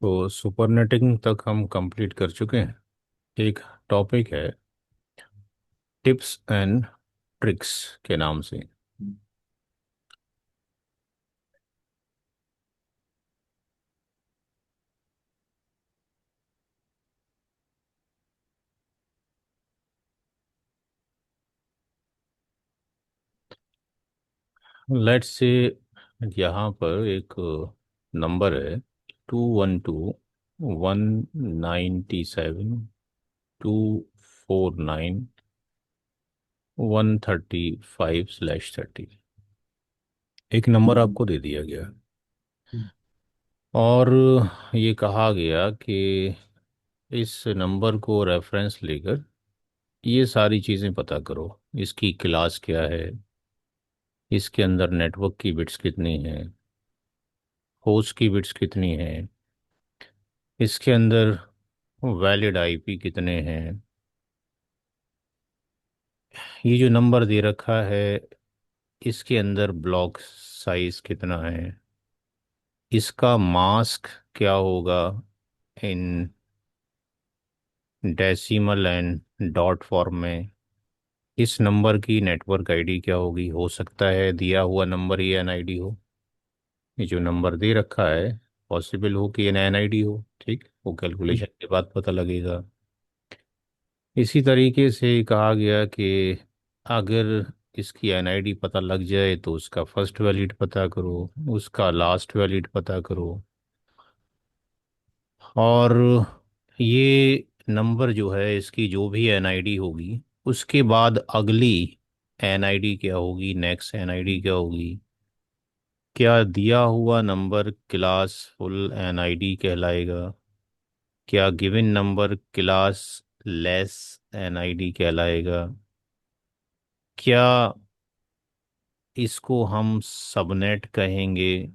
तो सुपरनेटिंग तक हम कंप्लीट कर चुके हैं। एक टॉपिक है टिप्स एंड ट्रिक्स के नाम से। लेट्स से यहाँ पर एक नंबर है 212 197 249 135/30। एक नंबर आपको दे दिया गया और ये कहा गया कि इस नंबर को रेफरेंस लेकर ये सारी चीज़ें पता करो। इसकी क्लास क्या है, इसके अंदर नेटवर्क की बिट्स कितनी हैं, होस्ट की बिट्स कितनी हैं, इसके अंदर वैलिड आईपी कितने हैं, ये जो नंबर दे रखा है इसके अंदर ब्लॉक साइज कितना है, इसका मास्क क्या होगा in decimal and dot form में, इस नंबर की नेटवर्क आईडी क्या होगी। हो सकता है दिया हुआ नंबर ही एनआईडी हो, ये जो नंबर दे रखा है पॉसिबल हो कि ये एनआईडी हो। ठीक, वो कैलकुलेशन के बाद पता लगेगा। इसी तरीके से कहा गया कि अगर इसकी एनआईडी पता लग जाए तो उसका फर्स्ट वैलिड पता करो, उसका लास्ट वैलिड पता करो, और ये नंबर जो है इसकी जो भी एनआईडी होगी उसके बाद अगली एनआईडी क्या होगी, नेक्स्ट एनआईडी क्या होगी। क्या दिया हुआ नंबर क्लास फुल एनआईडी कहलाएगा, क्या given number class less NID कहलाएगा, क्या इसको हम सबनेट कहेंगे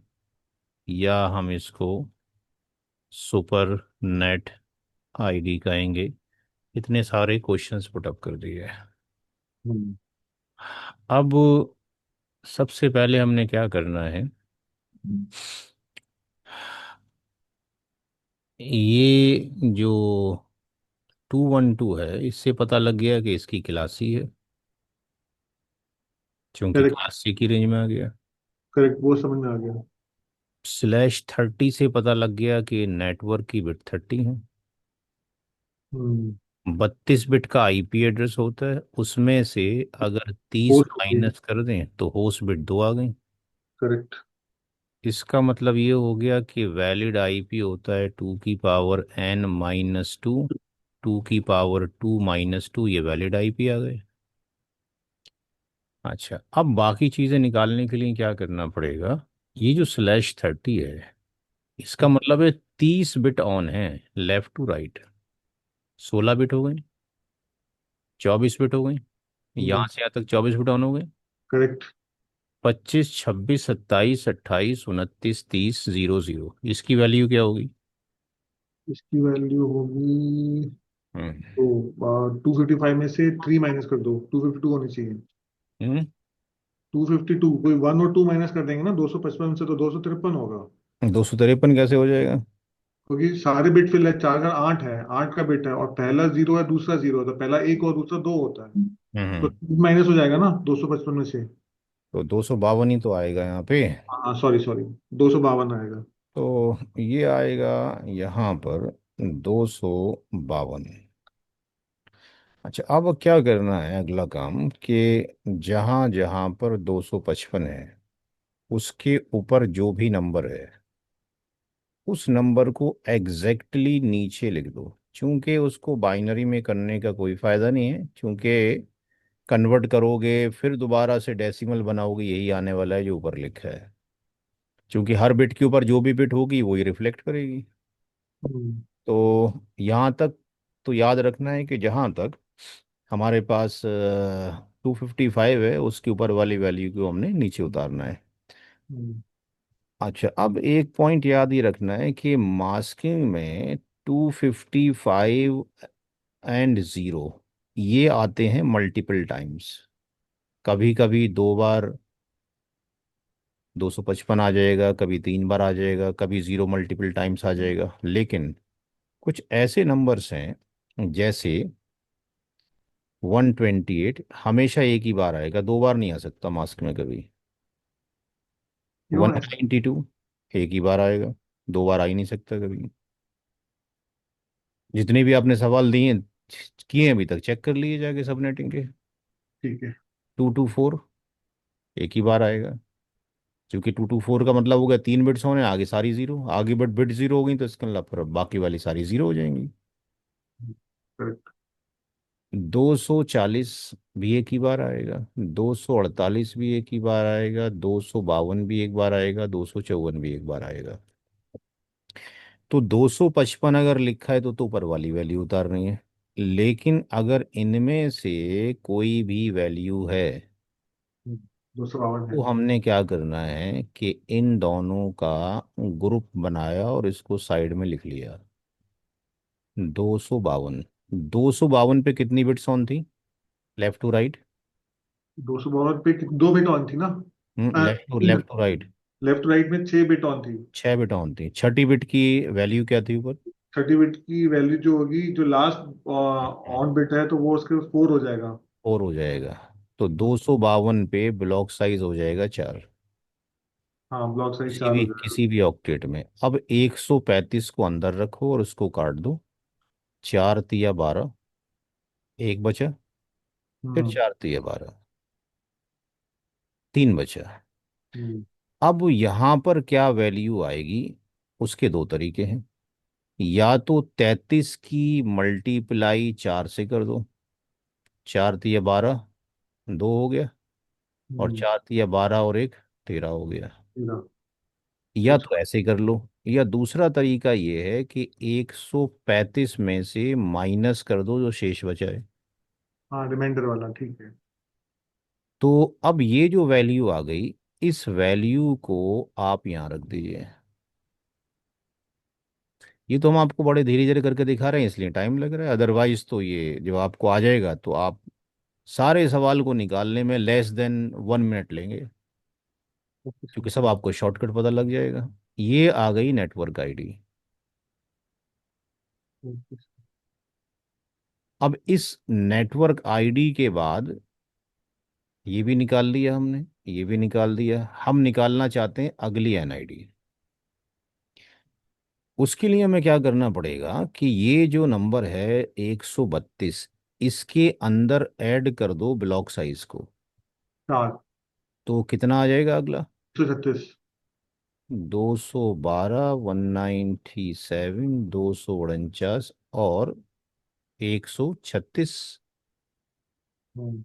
या हम इसको सुपर नेट आईडी कहेंगे। इतने सारे क्वेश्चंस पुटअप कर दिए हैं। हम्म। अब सबसे पहले हमने क्या करना है, ये जो 212 है इससे पता लग गया कि इसकी क्लास ही है, क्योंकि करेक्ट। क्लास सी की रेंज में आ गया। करेक्ट, वो समझ में आ गया। /30 से पता लग गया कि नेटवर्क की बिट 30 है। हम्म। 32 बिट का आईपी एड्रेस होता है, उसमें से अगर 30 पोस्ट होती है। माइनस कर दें तो होस्ट बिट 2 आ गई। करेक्ट। इसका मतलब ये हो गया कि वैलिड आईपी होता है 2n-2, 2 की पावर 2 - 2, ये वैलिड आईपी आ गए। अच्छा, अब बाकी चीज़ें निकालने के लिए क्या करना पड़ेगा। ये जो /30 है इसका मतलब है 30 बिट ऑन है लेफ्ट टू राइट, 16 बिट हो गई, 24 बिट हो गई, यहाँ हम्म। से यहाँ तक 24 बिट ऑन हो गए। करेक्ट। 25, 26, 27, 28, 29, 30, 00, इसकी वैल्यू क्या होगी। इसकी वैल्यू होगी। हम्म। तो 255 में से 3 माइनस कर दो, 252 होनी चाहिए। हम्म। 252, कोई 1 और 2 माइनस कर देंगे ना, 255 से तो 253 होगा। 253 कैसे हो जाएगा। क्योंकि सारे बिट फिल है, 4 4 8 है, 8 का बिट है, और पहला जीरो है, दूसरा जीरो है, तो पहला एक और दूसरा दो होता है। तो हम्म। माइनस हो जाएगा ना 255 में से। तो 252 ही तो आएगा यहाँ पे। हाँ, सॉरी सॉरी, 252 आएगा। तो ये आएगा यहाँ पर 252। अच्छा, अब क्या करना है अगला काम कि जहाँ जहाँ पर 255 है उसके ऊपर जो भी नंबर है उस नंबर को एग्जैक्टली नीचे लिख दो, क्योंकि उसको बाइनरी में करने का कोई फायदा नहीं है, क्योंकि कन्वर्ट करोगे फिर दोबारा से डेसिमल बनाओगे, यही आने वाला है जो ऊपर लिखा है, क्योंकि हर बिट के ऊपर जो भी बिट होगी वही रिफ्लेक्ट करेगी। हम्म। तो यहाँ तक तो याद रखना है कि जहाँ तक हमारे पास 255 है उसके ऊपर वाली वैल्यू को हमने नीचे उतारना है। हम्म। अच्छा, अब एक पॉइंट याद ही रखना है कि मास्किंग में 255 एंड 0 ये आते हैं मल्टीपल टाइम्स, कभी कभी 2 बार 255 आ जाएगा, कभी 3 बार आ जाएगा, कभी जीरो मल्टीपल टाइम्स आ जाएगा। लेकिन कुछ ऐसे नंबर्स हैं जैसे 128 हमेशा एक ही बार आएगा, 2 बार नहीं आ सकता मास्क में कभी। क्यों वन ऐसा? नाइन्टी टू एक ही बार आएगा, 2 बार आ ही नहीं सकता कभी। जितने भी आपने सवाल दिए किए हैं अभी तक, चेक कर लिए जाके सबनेटिंग के। ठीक है। 224 एक ही बार आएगा, क्योंकि 224 का मतलब हो गया 3 बिट्स होने, आगे सारी जीरो, आगे बट बिट जीरो हो गई तो इसका मतलब फिर बाकी वाली सारी जीरो हो जाएंगी। करेक्ट। 240 भी एक ही बार आएगा, 248 भी एक ही बार आएगा, 252 भी एक बार आएगा, 254 भी एक बार आएगा। तो 255 अगर लिखा है तो ऊपर वाली वैल्यू उतारनी है। लेकिन अगर इनमें से कोई भी वैल्यू है 252 है। तो हमने क्या करना है कि इन दोनों का ग्रुप बनाया और इसको साइड में लिख लिया। 252, 252 पे कितनी बिट्स ऑन थी, लेफ्ट टू राइट? 252 पे 2 बिट ऑन थी ना? Left to right. Left right में 6 बिट ऑन थी। 6 बिट ऑन थी, छठी बिट की वैल्यू क्या थी ऊपर? 30 बिट की वैल्यू जो होगी, जो लास्ट ऑन बिट है, तो वो उसके 4 हो जाएगा। 4 हो जाएगा। तो 252 पे ब्लॉक साइज हो जाएगा 4, हाँ, ब्लॉक साइज किसी 4 भी हो जाएगा। किसी भी ऑक्टेट में। अब 135 को अंदर रखो और उसको काट दो। 4 तिया 12, एक बचा, फिर हम्म। 4 तिया 12, 3 बचा। हम्म। अब यहाँ पर क्या वैल्यू आएगी, उसके दो तरीके हैं। या तो 33 की मल्टीप्लाई 4 से कर दो, 4 तिया 12, 2 हो गया, और हम्म। 4 तिया 12 और एक 13 हो गया। तेरह। या एक तो सौ ऐसे कर लो, या दूसरा तरीका ये है कि 135 में से माइनस कर दो जो शेष बचा है। हाँ, रिमाइंडर वाला, ठीक है। तो अब ये जो वैल्यू आ गई, इस वैल्यू को आप यहाँ रख दीजिए। ये तो हम आपको बड़े धीरे धीरे करके दिखा रहे हैं इसलिए टाइम लग रहा है, अदरवाइज तो ये जब आपको आ जाएगा तो आप सारे सवाल को निकालने में लेस देन 1 मिनट लेंगे, ओके सर। क्योंकि सब आपको शॉर्टकट पता लग जाएगा। ये आ गई नेटवर्क आईडी। Okay sir. अब इस नेटवर्क आईडी के बाद ये भी निकाल लिया हमने, ये भी निकाल दिया, हम निकालना चाहते हैं अगली एनआईडी। उसके लिए हमें क्या करना पड़ेगा कि ये जो नंबर है 132, इसके अंदर ऐड कर दो ब्लॉक साइज को। 4। तो कितना आ जाएगा अगला? 136। 212, 197, 249 और 136। हम्म।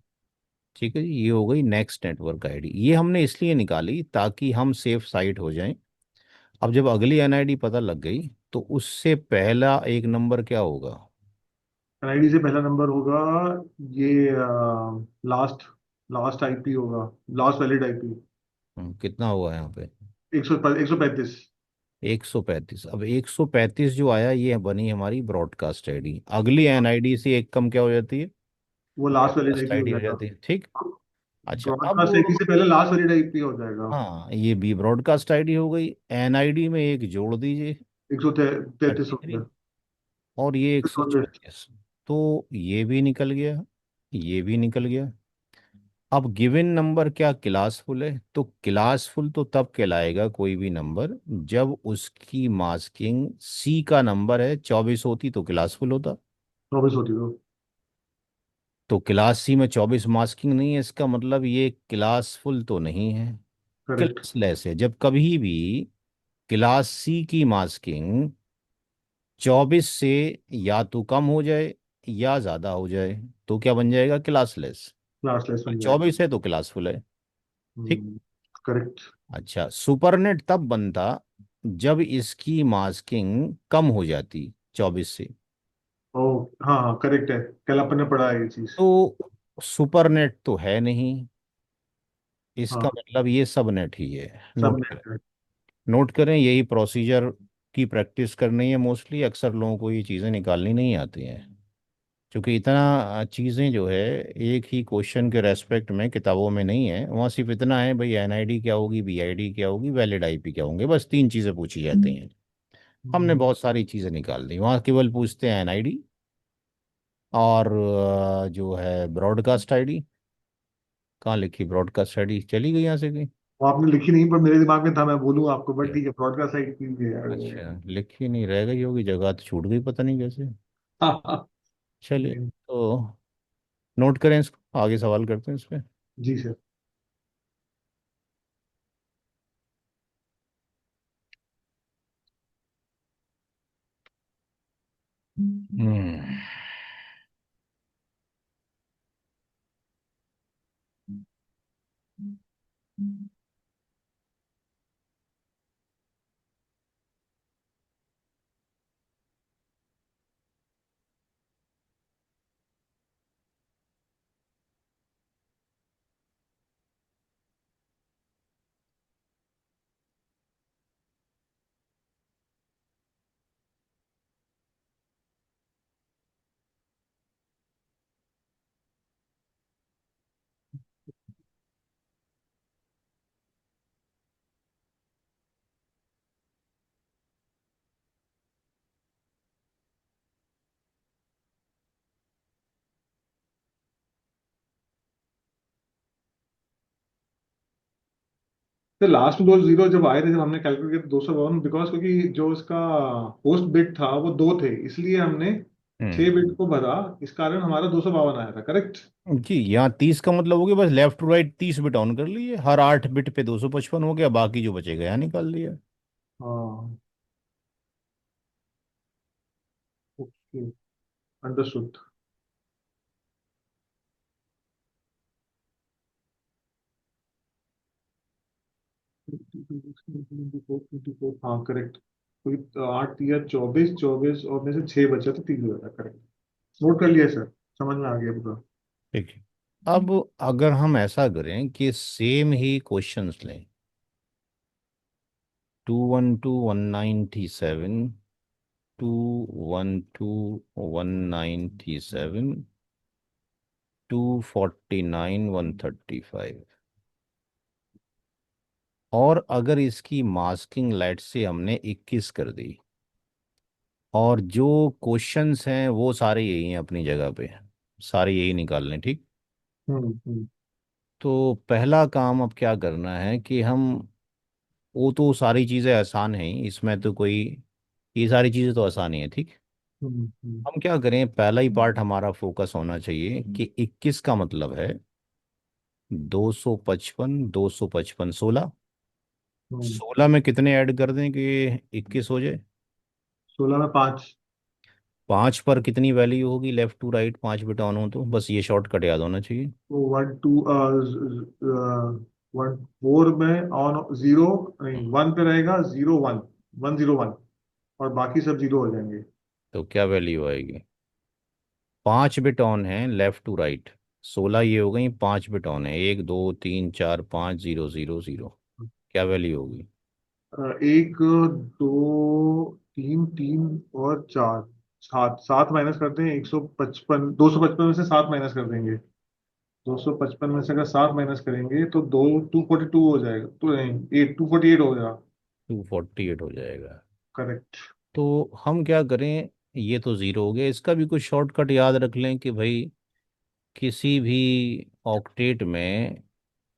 ठीक है जी, ये हो गई नेक्स्ट नेटवर्क आईडी। ये हमने इसलिए निकाली ताकि हम सेफ साइड हो जाएं। अब जब अगली एनआईडी पता लग गई तो उससे पहला एक नंबर क्या होगा? एनआईडी से पहला नंबर होगा ये, लास्ट लास्ट आईपी होगा। Last valid IP. कितना हुआ यहाँ पे? 135। 135। अब 135 जो आया ये बनी हमारी ब्रॉडकास्ट आईडी। अगली एनआईडी से एक कम क्या हो जाती है? वो लास्ट वैलिड ब्रॉडकास्ट आईपी हो आईडी हो जाएगा। जाती है, ठीक। अच्छा अब, ब्रॉडकास्ट आईपी से पहले लास्ट वैलिड आईपी हो जाएगा। हाँ ये भी ब्रॉडकास्ट आईडी हो गई। एनआईडी में एक जोड़ दीजिए, 133 हो 33, गया। और ये एक सौ 136। छत्तीस तो ये भी निकल गया, ये भी निकल गया। अब गिवन नंबर क्या क्लासफुल है? तो क्लासफुल तो तब कहलाएगा कोई भी नंबर जब उसकी मास्किंग सी का नंबर है 24 होती तो क्लासफुल होता। 24 होती तो। तो क्लास सी में 24 मास्किंग नहीं है, इसका मतलब ये क्लासफुल तो नहीं है, करेक्ट। क्लासलेस है। जब कभी भी क्लास सी की मास्किंग 24 से या तो कम हो जाए या ज्यादा हो जाए तो क्या बन जाएगा? क्लासलेस। क्लास लेस और बन जाएगा। 24 है तो क्लासफुल है, ठीक। करेक्ट। अच्छा, सुपरनेट तब बनता जब इसकी मास्किंग कम हो जाती 24 से। ओ, हाँ हाँ, करेक्ट है। कल अपन ने पढ़ा है ये चीज। तो सुपरनेट तो है नहीं, इसका हाँ। मतलब ये सब नेट ही है। सब नोट करें, नेट है। नोट करें, यही प्रोसीजर की प्रैक्टिस करनी है मोस्टली। अक्सर लोगों को ये चीज़ें निकालनी नहीं आती हैं। क्योंकि इतना चीज़ें जो है एक ही क्वेश्चन के रेस्पेक्ट में किताबों में नहीं है, वहाँ सिर्फ इतना है भाई एनआईडी क्या होगी, बीआईडी क्या होगी, वैलिड आईपी क्या होंगे, बस तीन चीज़ें पूछी जाती हैं। हमने हम्म। बहुत सारी चीज़ें निकाल दी, वहाँ केवल पूछते हैं एनआईडी और जो है ब्रॉडकास्ट आईडी। कहाँ लिखी ब्रॉडकास्ट आईडी, चली गई यहाँ से कहीं। वो आपने लिखी नहीं, पर मेरे दिमाग में था, मैं बोलूँ आपको, बट क्या? ठीक है, ब्रॉडकास्ट साइड की है। अच्छा, लिखी नहीं, रह गई होगी, जगह तो छूट गई पता नहीं कैसे। चलिए नहीं, तो नोट करें इसको, आगे सवाल करते हैं इस पे। जी सर। हम्म। तो लास्ट में दो जीरो जब आए थे, जब हमने कैलकुलेट किया 252, बिकॉज क्योंकि जो उसका होस्ट बिट था वो दो थे, इसलिए हमने छह हम्म। बिट को भरा, इस कारण हमारा 252 आया था, करेक्ट। जी, यहाँ 30 का मतलब हो गया बस left to right 30 bit on कर लिए, हर 8 बिट पे 255 हो गया, बाकी जो बचेगा यहाँ निकाल लिया। हाँ, ओके, अंडरस्टूड। हाँ करेक्ट, क्योंकि आठ या 24, 24 और में से छह बचा तो 3 बचा, करेक्ट। नोट कर लिया सर, समझ में आ गया पूरा। ठीक है। अब अगर हम ऐसा करें कि सेम ही क्वेश्चंस लें, 212 197, 212 197, 249 135, और अगर इसकी मास्किंग लाइट से हमने 21 कर दी, और जो क्वेश्चंस हैं वो सारे यही हैं अपनी जगह पे, सारे यही निकाल लें, ठीक। हम्म। तो पहला काम अब क्या करना है कि हम, वो तो सारी चीज़ें आसान हैं ही, इसमें तो कोई, ये सारी चीज़ें तो आसान ही है, ठीक। हम्म। हम क्या करें, पहला ही पार्ट हमारा फोकस होना चाहिए कि 21 का मतलब है 255, 255 16, हम्म। 16 में कितने ऐड कर दें कि 21 हो जाए। 16 में 5। पाँच पर कितनी वैल्यू होगी लेफ्ट टू राइट, पाँच बिट ऑन हो तो, बस ये शॉर्टकट याद होना चाहिए। तो 1 2 1 4 में ऑन जीरो, नहीं 1 पे रहेगा, 0 1, 1 0 1, और बाकी सब जीरो हो जाएंगे। तो क्या वैल्यू आएगी, पाँच बिट ऑन है लेफ्ट टू राइट, 16 ये हो गई, पाँच बिट ऑन है, 1 2 3 4 5 0 0 0, क्या वैल्यू होगी। एक, दो, तीन, तीन और चार, सात, सात माइनस करते हैं, 155, 255 में से सात माइनस कर देंगे। 255 में से अगर सात माइनस करेंगे तो दो, 242 हो जाएगा, तो नहीं, 248 हो जाएगा। 248 हो जाएगा। करेक्ट। तो हम क्या करें, ये तो ज़ीरो हो गया, इसका भी कुछ शॉर्टकट याद रख लें कि भाई किसी भी ऑक्टेट में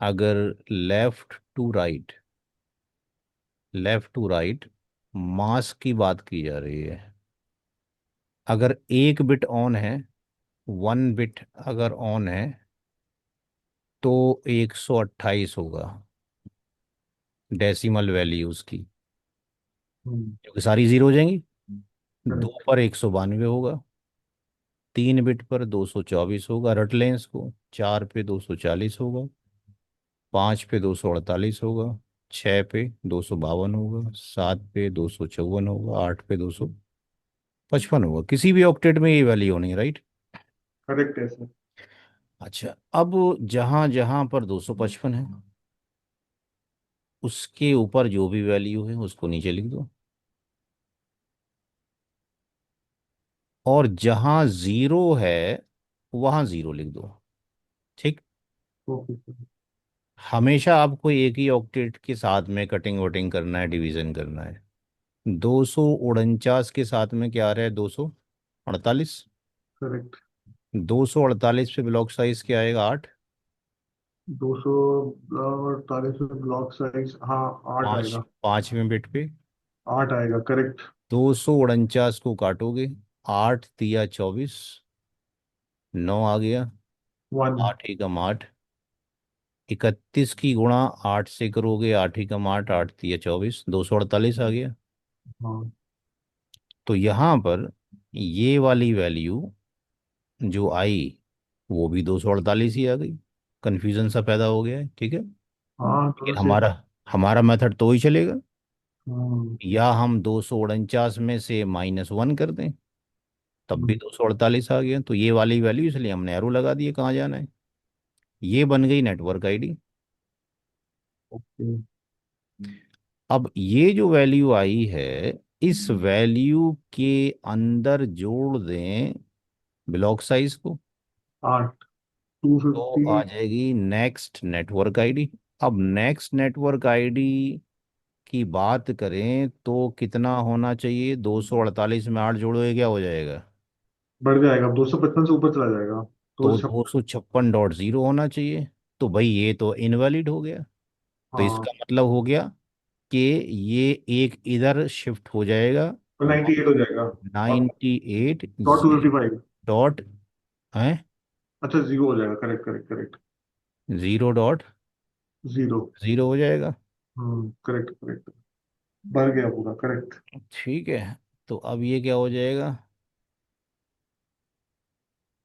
अगर left to right, left to right mask की बात की जा रही है, अगर एक बिट ऑन है, वन बिट अगर ऑन है, तो 128 होगा डेसिमल वैल्यू उसकी, क्योंकि सारी जीरो हो जाएंगी। दो करेक्ट। पर 192 होगा, तीन बिट पर 224 होगा, रट लें इसको, चार पे 240 होगा, पाँच पे 248 होगा, छः पे 252 होगा, सात पे 254 होगा, आठ पे 255 होगा, किसी भी ऑक्टेट में ये वैल्यू होनी है, राइट। करेक्ट है सर। अच्छा, अब जहां जहां पर 255 है, उसके ऊपर जो भी वैल्यू है उसको नीचे लिख दो। और जहां जीरो है वहां जीरो लिख दो। ठीक। Okay sir. हमेशा आपको एक ही ऑक्टेट के साथ में कटिंग वटिंग करना है, डिवीजन करना है। 249 के साथ में क्या आ रहा है? 248। करेक्ट। 248 पे ब्लॉक साइज क्या आएगा? 8। 248 में ब्लॉक साइज, हाँ, 8 पाँच आएगा। 5वें बिट पे 8 आएगा, करेक्ट। 249 को काटोगे, 8 × 3 = 24, 9 आ गया। 1। 8 × 8, 31 की गुणा 8 से करोगे, 8 × 8, 8 × 3 = 24, 248 आ गया। हाँ। तो यहाँ पर ये वाली वैल्यू जो आई वो भी 248 ही आ गई। कन्फ्यूजन सा पैदा हो गया है, ठीक है। हाँ, थोड़ा लेकिन सेम। हमारा हमारा मेथड तो ही चलेगा। हम्म। या हम 249 में से -1 कर दें, तब भी हम्म, 248 आ गया। तो ये वाली वैल्यू, इसलिए हमने एरो लगा दिए कहाँ जाना है। ये बन गई नेटवर्क आईडी। ओके। अब ये जो वैल्यू आई है, इस वैल्यू के अंदर जोड़ दें ब्लॉक साइज को, 8, टू तो फिफ्टी आ जाएगी नेक्स्ट नेटवर्क आईडी। अब नेक्स्ट नेटवर्क आईडी की बात करें तो कितना होना चाहिए? 248 में 8 जोड़ोगे क्या हो जाएगा? बढ़ जाएगा, 255 से ऊपर चला जाएगा। तो 256। 256.0 होना चाहिए। तो भाई ये तो इनवैलिड हो गया। तो हाँ, इसका मतलब हो गया कि ये एक इधर शिफ्ट हो जाएगा। तो 98 हो जाएगा। और 98 डॉट 255। डॉट है, अच्छा, जीरो हो जाएगा, करेक्ट करेक्ट करेक्ट। 0.0 जीरो। हो जाएगा। Correct correct. भर गया पूरा, करेक्ट। ठीक है। तो अब ये क्या हो जाएगा?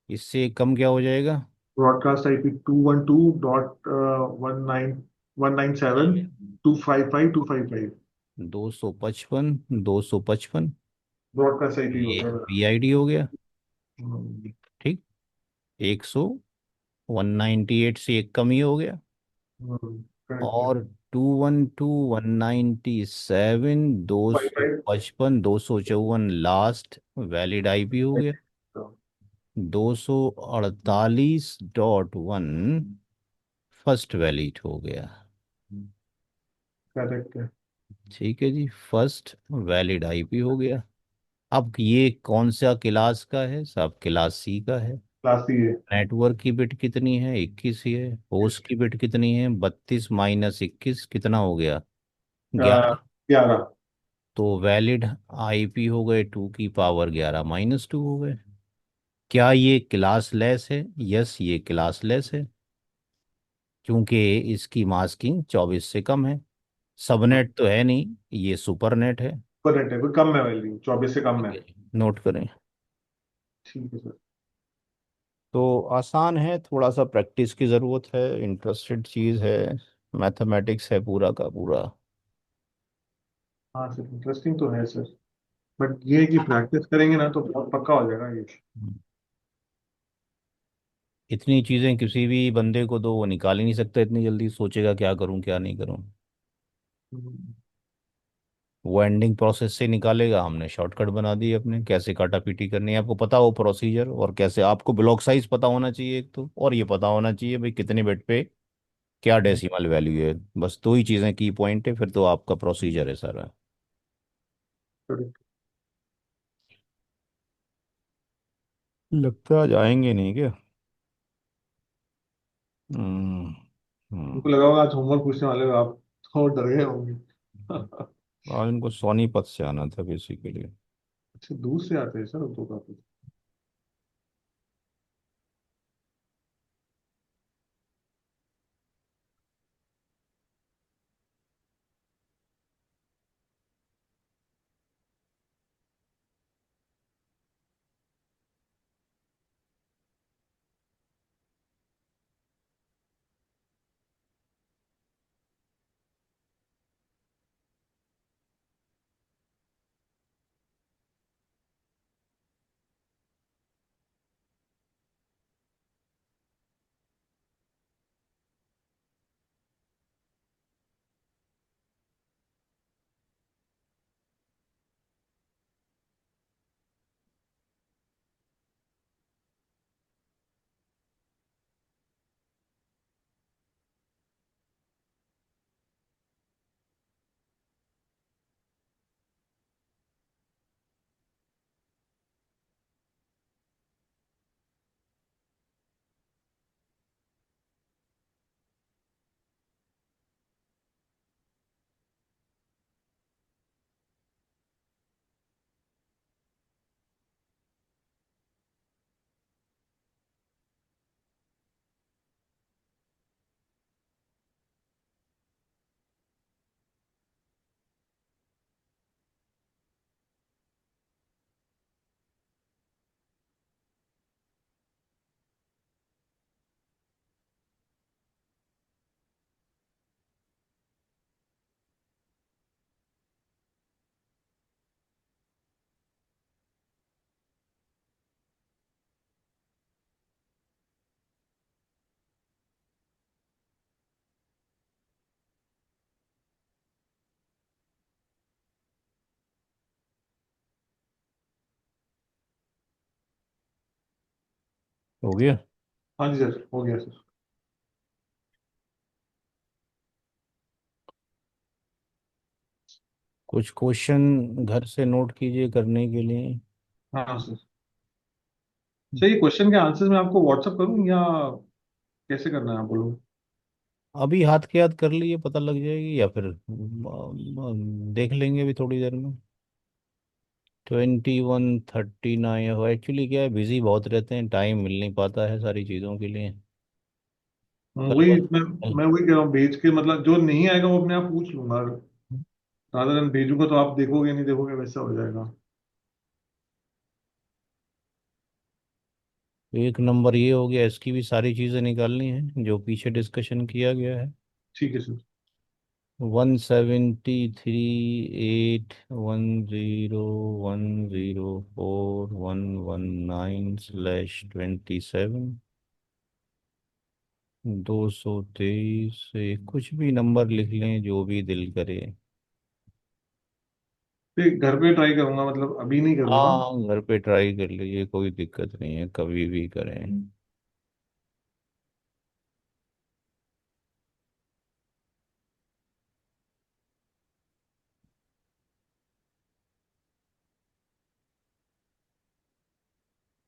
इससे कम क्या हो जाएगा? Broadcast IP 212.19197 255 255। 255 ब्रॉडकास्ट आईपी ये होता है मेरा। PID हो गया। हम्म। ठीक। 198 से एक कम ही हो गया। करेक्ट है। और 212.197, दो फाइव सौ फाइव पचपन 254 लास्ट वैलिड IP हो गया। 248.1 फर्स्ट वैलिड हो गया। करेक्ट है। ठीक है जी, फर्स्ट वैलिड IP हो गया। अब ये कौन सा क्लास का है? सब क्लास C का है। क्लास सी है। नेटवर्क की बिट कितनी है? 21 ही है। होस्ट की बिट कितनी है? 32 - 21 कितना हो गया? 11। 11। तो वैलिड IP हो गए 2 की पावर 11 -2 हो गए। क्या ये क्लास लेस है? यस, ये क्लास लेस है, क्योंकि इसकी मास्किंग 24 से कम है। सबनेट तो है नहीं, ये सुपरनेट है। करेक्ट है, कोई कम है, वैल्यू 24 से कम ठीक है। है, नोट करें। ठीक है सर। तो आसान है, थोड़ा सा प्रैक्टिस की ज़रूरत है, इंटरेस्टेड चीज़ है, मैथमेटिक्स है पूरा का पूरा। हाँ सर, इंटरेस्टिंग तो है सर। बट ये है कि प्रैक्टिस करेंगे ना तो बहुत पक्का हो जाएगा ये। इतनी चीज़ें किसी भी बंदे को तो वो निकाल ही नहीं सकता इतनी जल्दी, सोचेगा क्या करूं क्या नहीं करूं। हम्म, वो एंडिंग प्रोसेस से निकालेगा, हमने शॉर्टकट बना दी अपने। कैसे काटा पीटी करनी है आपको पता हो प्रोसीजर, और कैसे आपको ब्लॉक साइज पता होना चाहिए एक तो, और ये पता होना चाहिए भाई कितने बिट पे क्या डेसिमल वैल्यू है। बस दो ही चीज़ें की पॉइंट है, फिर तो आपका प्रोसीजर है सारा। करेक्ट। लगता जाएंगे नहीं क्या? हम्म। हम्म। उनको लगा होगा आज होमवर्क पूछने वाले हो आप, तो डर गए होंगे। और इनको सोनीपत से आना था बेसिकली। अच्छा, दूर से आते हैं सर वो तो काफी। हो गया। हाँ जी सर, हो गया सर। कुछ क्वेश्चन घर से नोट कीजिए करने के लिए। हाँ सर। चाहिए क्वेश्चन के आंसर्स मैं आपको व्हाट्सअप करूँ या कैसे करना है, आप बोलो। अभी हाथ के हाथ कर लिए पता लग जाएगी, या फिर देख लेंगे अभी थोड़ी देर में। 21:39 एक्चुअली क्या है, बिजी बहुत रहते हैं, टाइम मिल नहीं पाता है सारी चीज़ों के लिए। कल वही बस मैं वही कह रहा हूँ, भेज के मतलब जो नहीं आएगा वो अपने आप पूछ लूंगा। रादर देन भेजूंगा तो आप देखोगे नहीं देखोगे, वैसा हो जाएगा। एक नंबर ये हो गया, इसकी भी सारी चीज़ें निकालनी है जो पीछे डिस्कशन किया गया है। ठीक है सर। 173,810,104,119/27। 223 से कुछ भी नंबर लिख लें जो भी दिल करे। फिर घर पे ट्राई करूंगा, मतलब अभी नहीं करूंगा। हाँ, घर पे ट्राई कर लीजिए, कोई दिक्कत नहीं है, कभी भी करें।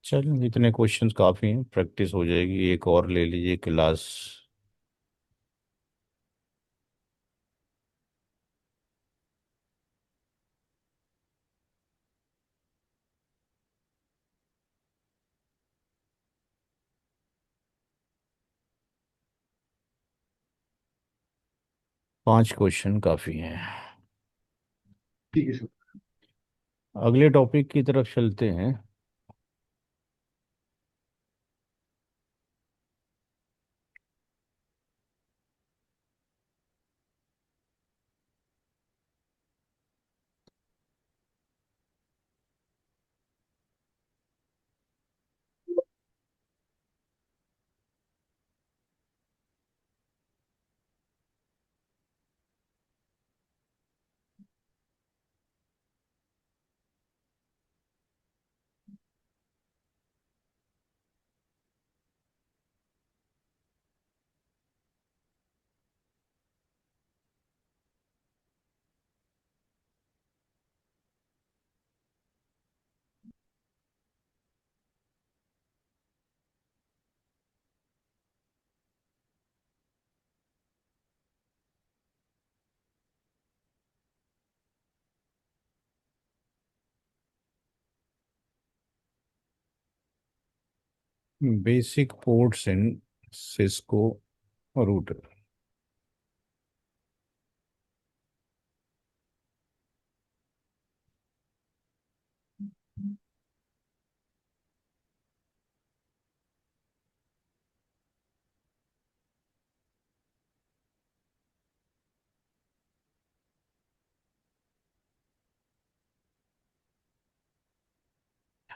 चलो, इतने क्वेश्चंस काफ़ी हैं, प्रैक्टिस हो जाएगी, एक और ले लीजिए क्लास। 5 क्वेश्चन काफ़ी हैं। ठीक है सर। अगले टॉपिक की तरफ चलते हैं। Basic ports in Cisco router.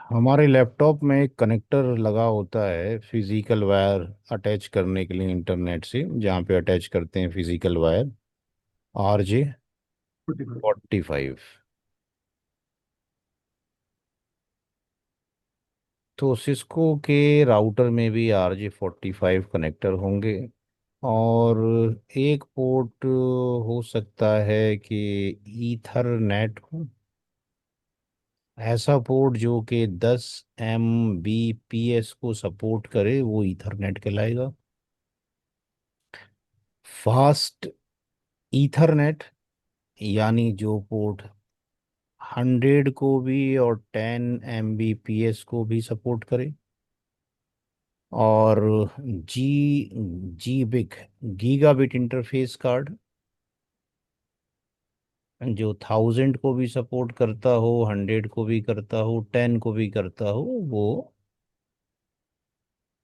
हमारे लैपटॉप में एक कनेक्टर लगा होता है फिजिकल वायर अटैच करने के लिए इंटरनेट से, जहाँ पे अटैच करते हैं फिजिकल वायर। RJ45। तो सिस्को के राउटर में भी RJ45 कनेक्टर होंगे। और एक पोर्ट हो सकता है कि ईथरनेट हो, ऐसा पोर्ट जो कि 10 Mbps को सपोर्ट करे, वो ईथरनेट कहलाएगा। फास्ट ईथरनेट, यानी जो पोर्ट 100 को भी और 10 Mbps को भी सपोर्ट करे। और जी जी बिग गीगाबिट इंटरफेस कार्ड, जो 1000 को भी सपोर्ट करता हो, 100 को भी करता हो, 10 को भी करता हो, वो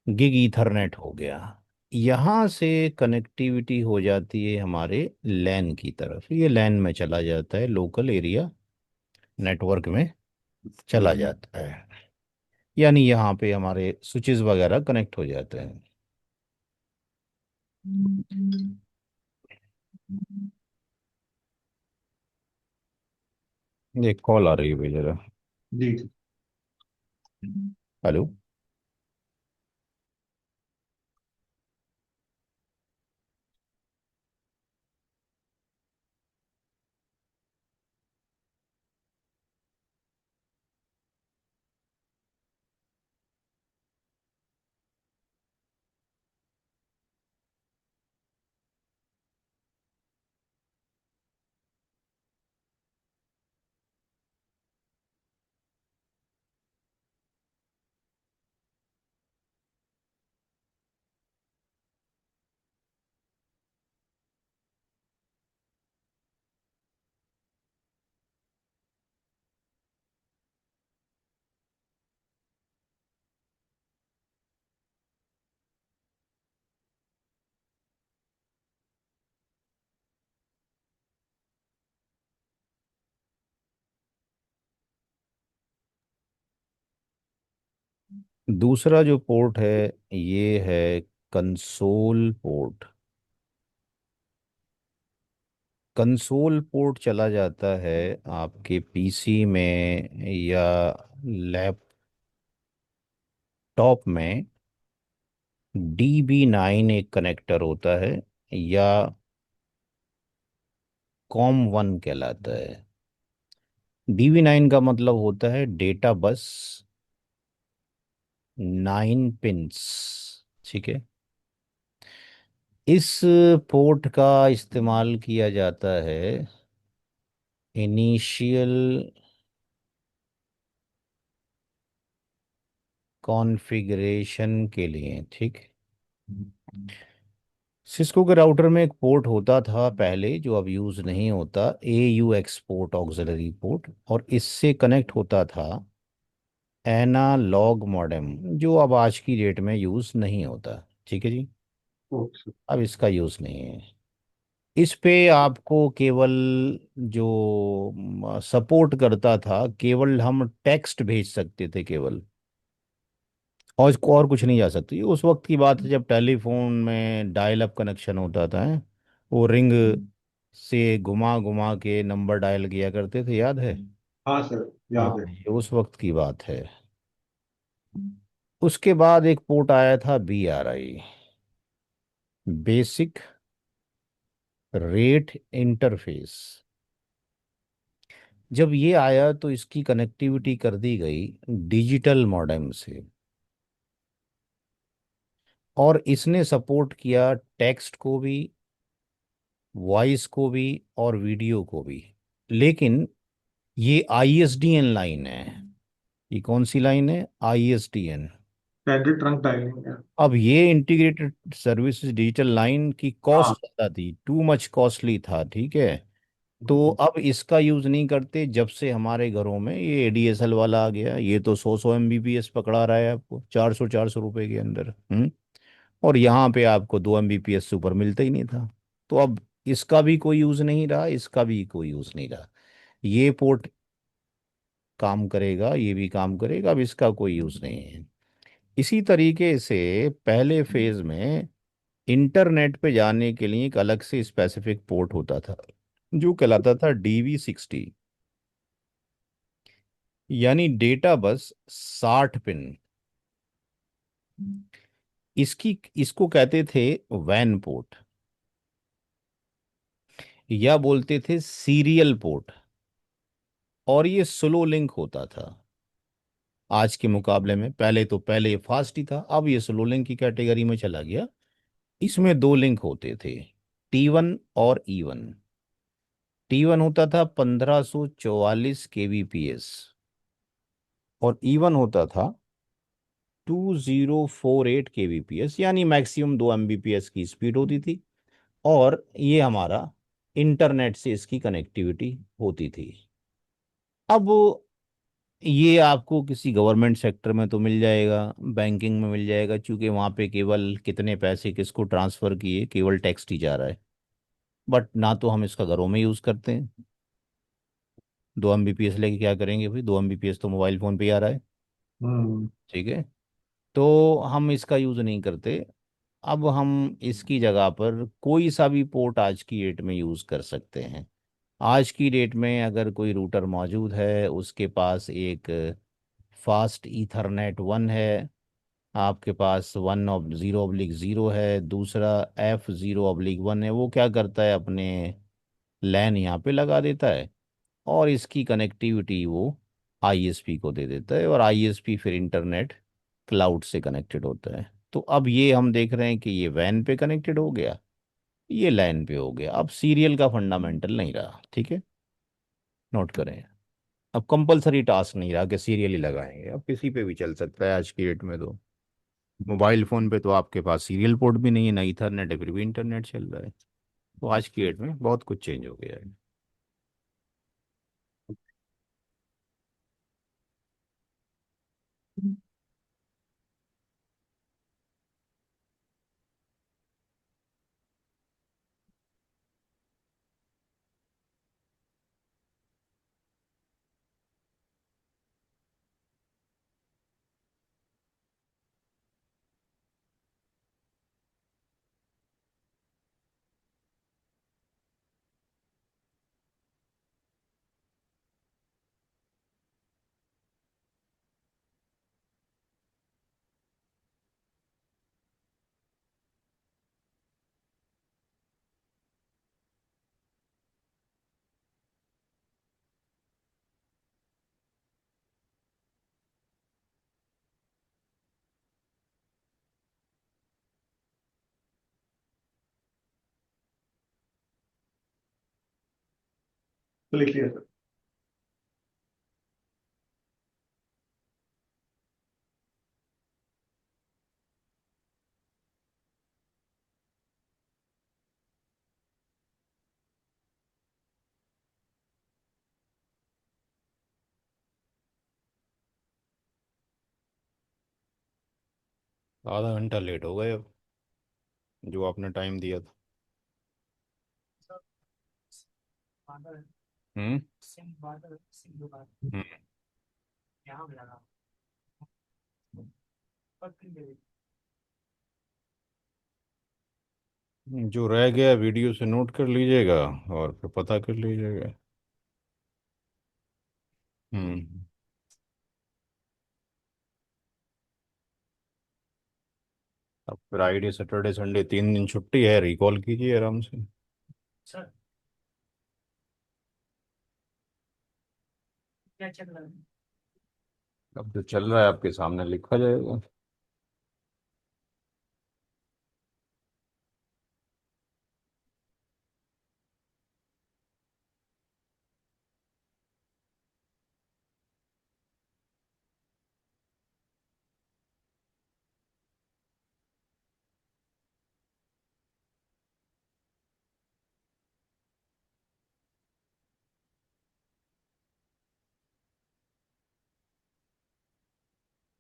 गिग ईथरनेट हो गया। यहाँ से कनेक्टिविटी हो जाती है हमारे लैन की तरफ, ये लैन में चला जाता है, लोकल एरिया नेटवर्क में चला जाता है। यानी यहाँ पे हमारे स्विचेस वगैरह कनेक्ट हो जाते हैं। एक कॉल आ रही है भाई, जरा। जी जी। हेलो। दूसरा जो पोर्ट है ये है कंसोल पोर्ट। कंसोल पोर्ट चला जाता है आपके पीसी में या लैपटॉप में। DB9 एक कनेक्टर होता है, या COM1 कहलाता है। DB9 का मतलब होता है डेटा बस 9 पिंस। ठीक है। इस पोर्ट का इस्तेमाल किया जाता है इनिशियल कॉन्फ़िगरेशन के लिए। ठीक। सिस्को के राउटर में एक पोर्ट होता था पहले जो अब यूज़ नहीं होता, AU एक्सपोर्ट ऑक्सिलरी पोर्ट, और इससे कनेक्ट होता था एनालॉग मॉडेम, जो अब आज की डेट में यूज़ नहीं होता। ठीक है जी। ओके। अब इसका यूज़ नहीं है। इस पे आपको केवल जो सपोर्ट करता था, केवल हम टेक्स्ट भेज सकते थे केवल, और कुछ नहीं जा सकती। उस वक्त की बात है जब टेलीफोन में डायल अप कनेक्शन होता था, वो रिंग से घुमा घुमा के नंबर डायल किया करते थे, याद है? हाँ सर, हाँ, याद है। ये उस वक्त की बात है। उसके बाद एक पोर्ट आया था BRI, बेसिक रेट इंटरफेस। जब ये आया तो इसकी कनेक्टिविटी कर दी गई डिजिटल मॉडेम से, और इसने सपोर्ट किया टेक्स्ट को भी, वॉइस को भी, और वीडियो को भी। लेकिन ये ISDN लाइन है। ये कौन सी लाइन है? ISDN। स्टैंडर्ड ट्रंक डायलिंग है। अब ये इंटीग्रेटेड सर्विसेज डिजिटल लाइन की हाँ। कॉस्ट ज़्यादा थी, टू मच कॉस्टली था। ठीक है। तो अब इसका यूज़ नहीं करते जब से हमारे घरों में ये ADSL वाला आ गया। ये तो 100 100 MBPS पकड़ा रहा है आपको 400 400 रुपए के अंदर। और यहाँ पे आपको 2 MBPS से ऊपर मिलता ही नहीं था। तो अब इसका भी कोई यूज़ नहीं रहा, इसका भी कोई यूज़ नहीं रहा। ये पोर्ट काम करेगा, ये भी काम करेगा, अब इसका कोई यूज़ नहीं है। इसी तरीके से पहले फेज में इंटरनेट पे जाने के लिए एक अलग से स्पेसिफिक पोर्ट होता था जो कहलाता था DV60, यानी डेटा बस 60 पिन। इसको कहते थे वैन पोर्ट, या बोलते थे सीरियल पोर्ट। और ये स्लो लिंक होता था आज के मुकाबले में। पहले ये फास्ट ही था, अब ये स्लो लिंक की कैटेगरी में चला गया। इसमें दो लिंक होते थे, T1 और E1। T1 होता था 1544 kbps, और E1 होता था 2048 kbps, यानी मैक्सिमम 2 MBPS की स्पीड होती थी। और ये हमारा इंटरनेट से इसकी कनेक्टिविटी होती थी। अब ये आपको किसी गवर्नमेंट सेक्टर में तो मिल जाएगा, बैंकिंग में मिल जाएगा, क्योंकि वहाँ पे केवल कितने पैसे किसको ट्रांसफ़र किए केवल टेक्स्ट ही जा रहा है। बट ना तो हम इसका घरों में यूज़ करते हैं। 2 MBPS लेके क्या करेंगे भाई? 2 MBPS तो मोबाइल फ़ोन पे ही आ रहा है। हम्म। ठीक है। तो हम इसका यूज़ नहीं करते। अब हम इसकी जगह पर कोई सा भी पोर्ट आज की डेट में यूज़ कर सकते हैं। आज की डेट में अगर कोई रूटर मौजूद है, उसके पास एक फास्ट ईथरनेट 1 है, आपके पास 1/0/0 है, दूसरा F0/1 है, वो क्या करता है, अपने लैन यहाँ पे लगा देता है, और इसकी कनेक्टिविटी वो ISP को दे देता है, और ISP फिर इंटरनेट क्लाउड से कनेक्टेड होता है। तो अब ये हम देख रहे हैं कि ये वैन पे कनेक्टेड हो गया, ये लैन पे हो गया। अब सीरियल का फंडामेंटल नहीं रहा। ठीक है, नोट करें। अब कंपलसरी टास्क नहीं रहा कि सीरियल ही लगाएंगे, अब किसी पे भी चल सकता है आज की डेट में। तो मोबाइल फ़ोन पे तो आपके पास सीरियल पोर्ट भी नहीं है, ना ईथरनेट है, फिर भी इंटरनेट चल रहा है। तो आज की डेट में बहुत कुछ चेंज हो गया है। तो लिख लिया सर। आधा घंटा लेट हो गए अब, जो आपने टाइम दिया था। हम्म। हम्म। जो रह गया वीडियो से नोट कर लीजिएगा और फिर पता कर लीजिएगा। हम्म। अब फ्राइडे सैटरडे संडे 3 दिन छुट्टी है, रिकॉल कीजिए आराम से। अब जो चल रहा है आपके सामने लिखा जाएगा।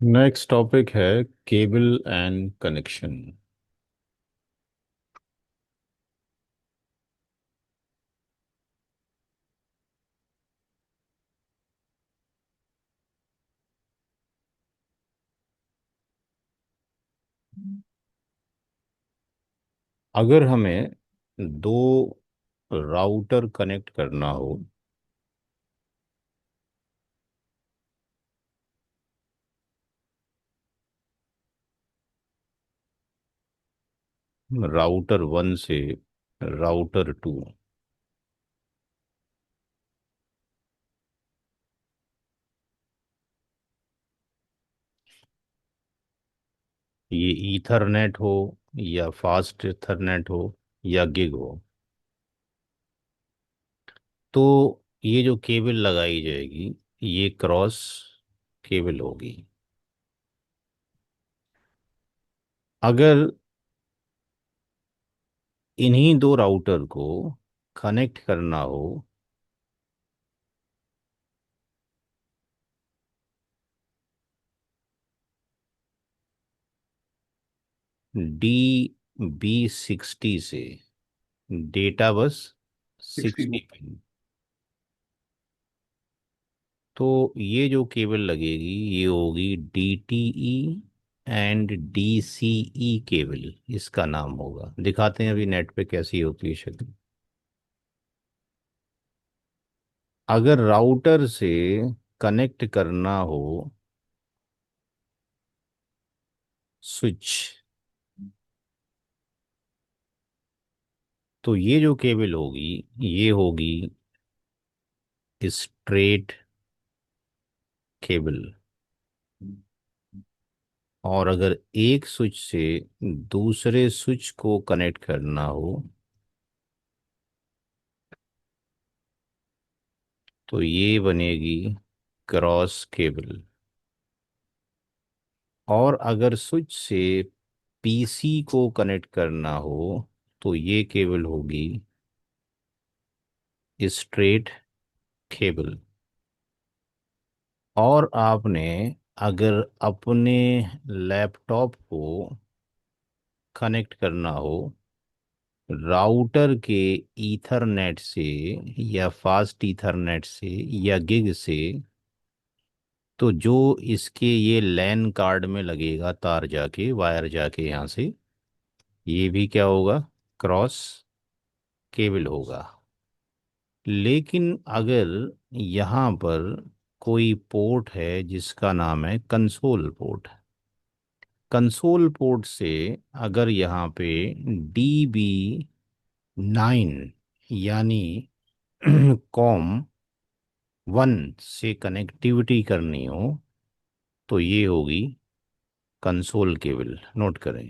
नेक्स्ट टॉपिक है केबल एंड कनेक्शन। अगर हमें दो राउटर कनेक्ट करना हो, राउटर 1 से राउटर 2, ये ईथरनेट हो या फास्ट ईथरनेट हो या गिग हो, तो ये जो केबल लगाई जाएगी ये क्रॉस केबल होगी। अगर इन्हीं दो राउटर को कनेक्ट करना हो, DB60 से डेटा बस 60। 60 पिन, तो ये जो केबल लगेगी ये होगी DTE एंड DCE केबल, इसका नाम होगा। दिखाते हैं अभी नेट पे कैसी होती है शक्ल। अगर राउटर से कनेक्ट करना हो स्विच, तो ये जो केबल होगी ये होगी स्ट्रेट केबल। और अगर एक स्विच से दूसरे स्विच को कनेक्ट करना हो तो ये बनेगी क्रॉस केबल। और अगर स्विच से पीसी को कनेक्ट करना हो तो ये केबल होगी स्ट्रेट केबल। और आपने अगर अपने लैपटॉप को कनेक्ट करना हो राउटर के ईथरनेट से या फास्ट ईथरनेट से या गिग से, तो जो इसके ये लैन कार्ड में लगेगा तार जाके वायर जाके यहाँ से, ये भी क्या होगा, क्रॉस केबल होगा। लेकिन अगर यहाँ पर कोई पोर्ट है जिसका नाम है कंसोल पोर्ट, कंसोल पोर्ट से अगर यहाँ पे DB9 यानी कॉम 1 से कनेक्टिविटी करनी हो तो ये होगी कंसोल केबल। नोट करें।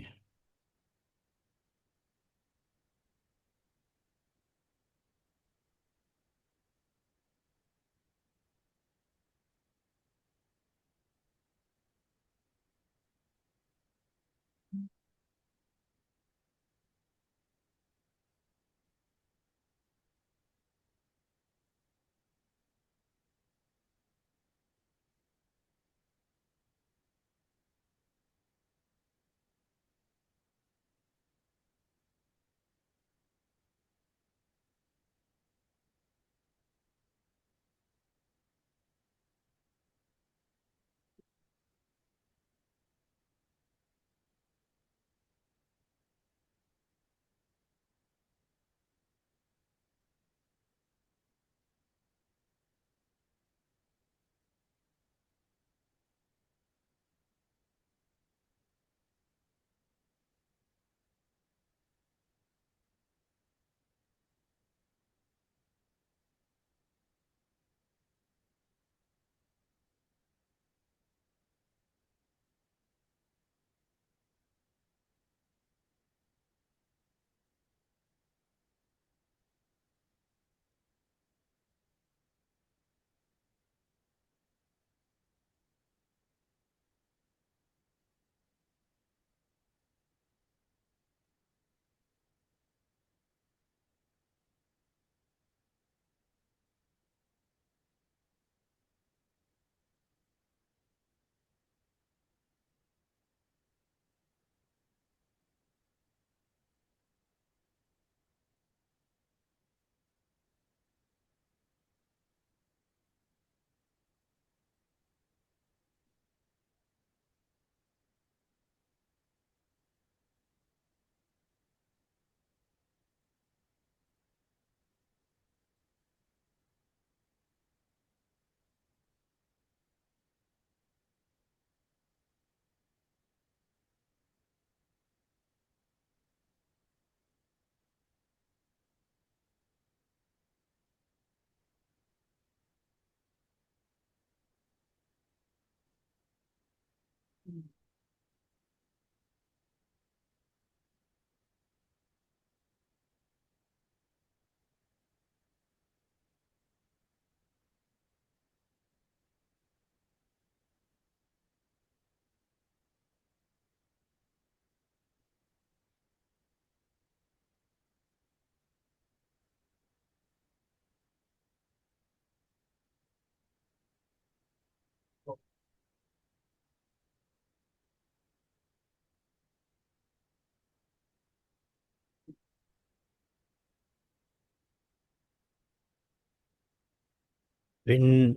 Pin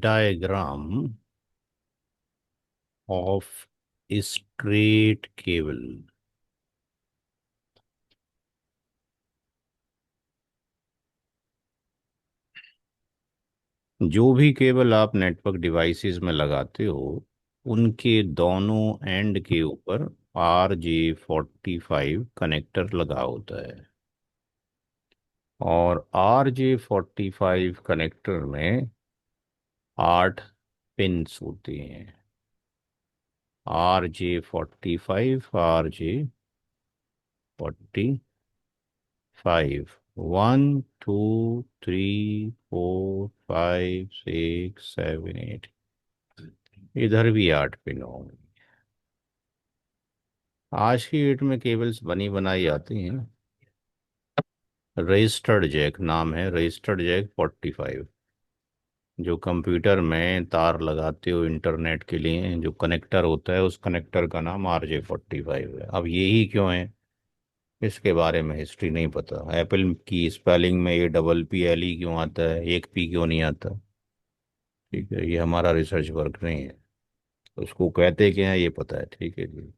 diagram of straight cable. जो भी केबल आप नेटवर्क डिवाइसेस में लगाते हो, उनके दोनों एंड के ऊपर RJ45 कनेक्टर लगा होता है। और RJ45 कनेक्टर में 8 पिन्स होते हैं। RJ45 1 2 3 4 5 6 7 8। इधर भी 8 पिन होंगे। आज की डेट में केबल्स बनी बनाई आती हैं। रजिस्टर्ड जैक नाम है, रजिस्टर्ड जैक 45। जो कंप्यूटर में तार लगाते हो इंटरनेट के लिए, जो कनेक्टर होता है, उस कनेक्टर का नाम RJ45 है। अब यही क्यों है, इसके बारे में हिस्ट्री नहीं पता। एप्पल की स्पेलिंग में ये PPLE क्यों आता है, एक पी क्यों नहीं आता। ठीक है, ये हमारा रिसर्च वर्क नहीं है। उसको कहते क्या है ये पता है, ठीक है जी।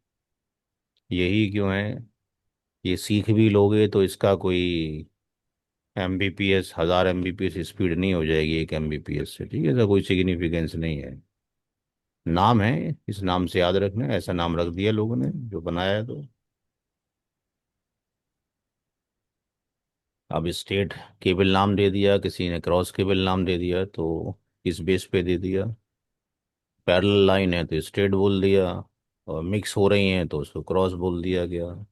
यही क्यों है, ये सीख भी लोगे तो इसका कोई MBPS, 1000 MBPS स्पीड नहीं हो जाएगी 1 MBPS से। ठीक है, ऐसा कोई सिग्निफिकेंस नहीं है। नाम है, इस नाम से याद रखना है, ऐसा नाम रख दिया लोगों ने जो बनाया है। तो अब स्टेट केबल नाम दे दिया, किसी ने क्रॉस केबल नाम दे दिया, तो किस बेस पे दे दिया। पैरेलल लाइन है तो स्टेट बोल दिया, और मिक्स हो रही हैं तो उसको क्रॉस बोल दिया गया।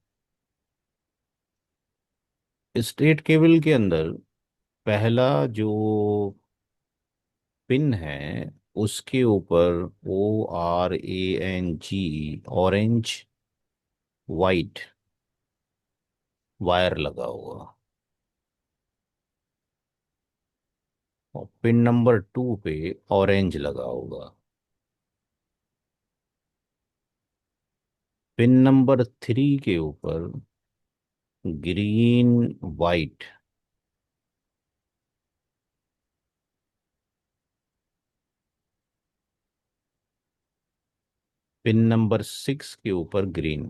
स्टेट केबल के अंदर पहला जो पिन है, उसके ऊपर ORANG, ऑरेंज वाइट वायर लगा हुआ। और पिन नंबर 2 पे ऑरेंज लगा होगा। पिन नंबर 3 के ऊपर ग्रीन वाइट। पिन नंबर 6 के ऊपर ग्रीन।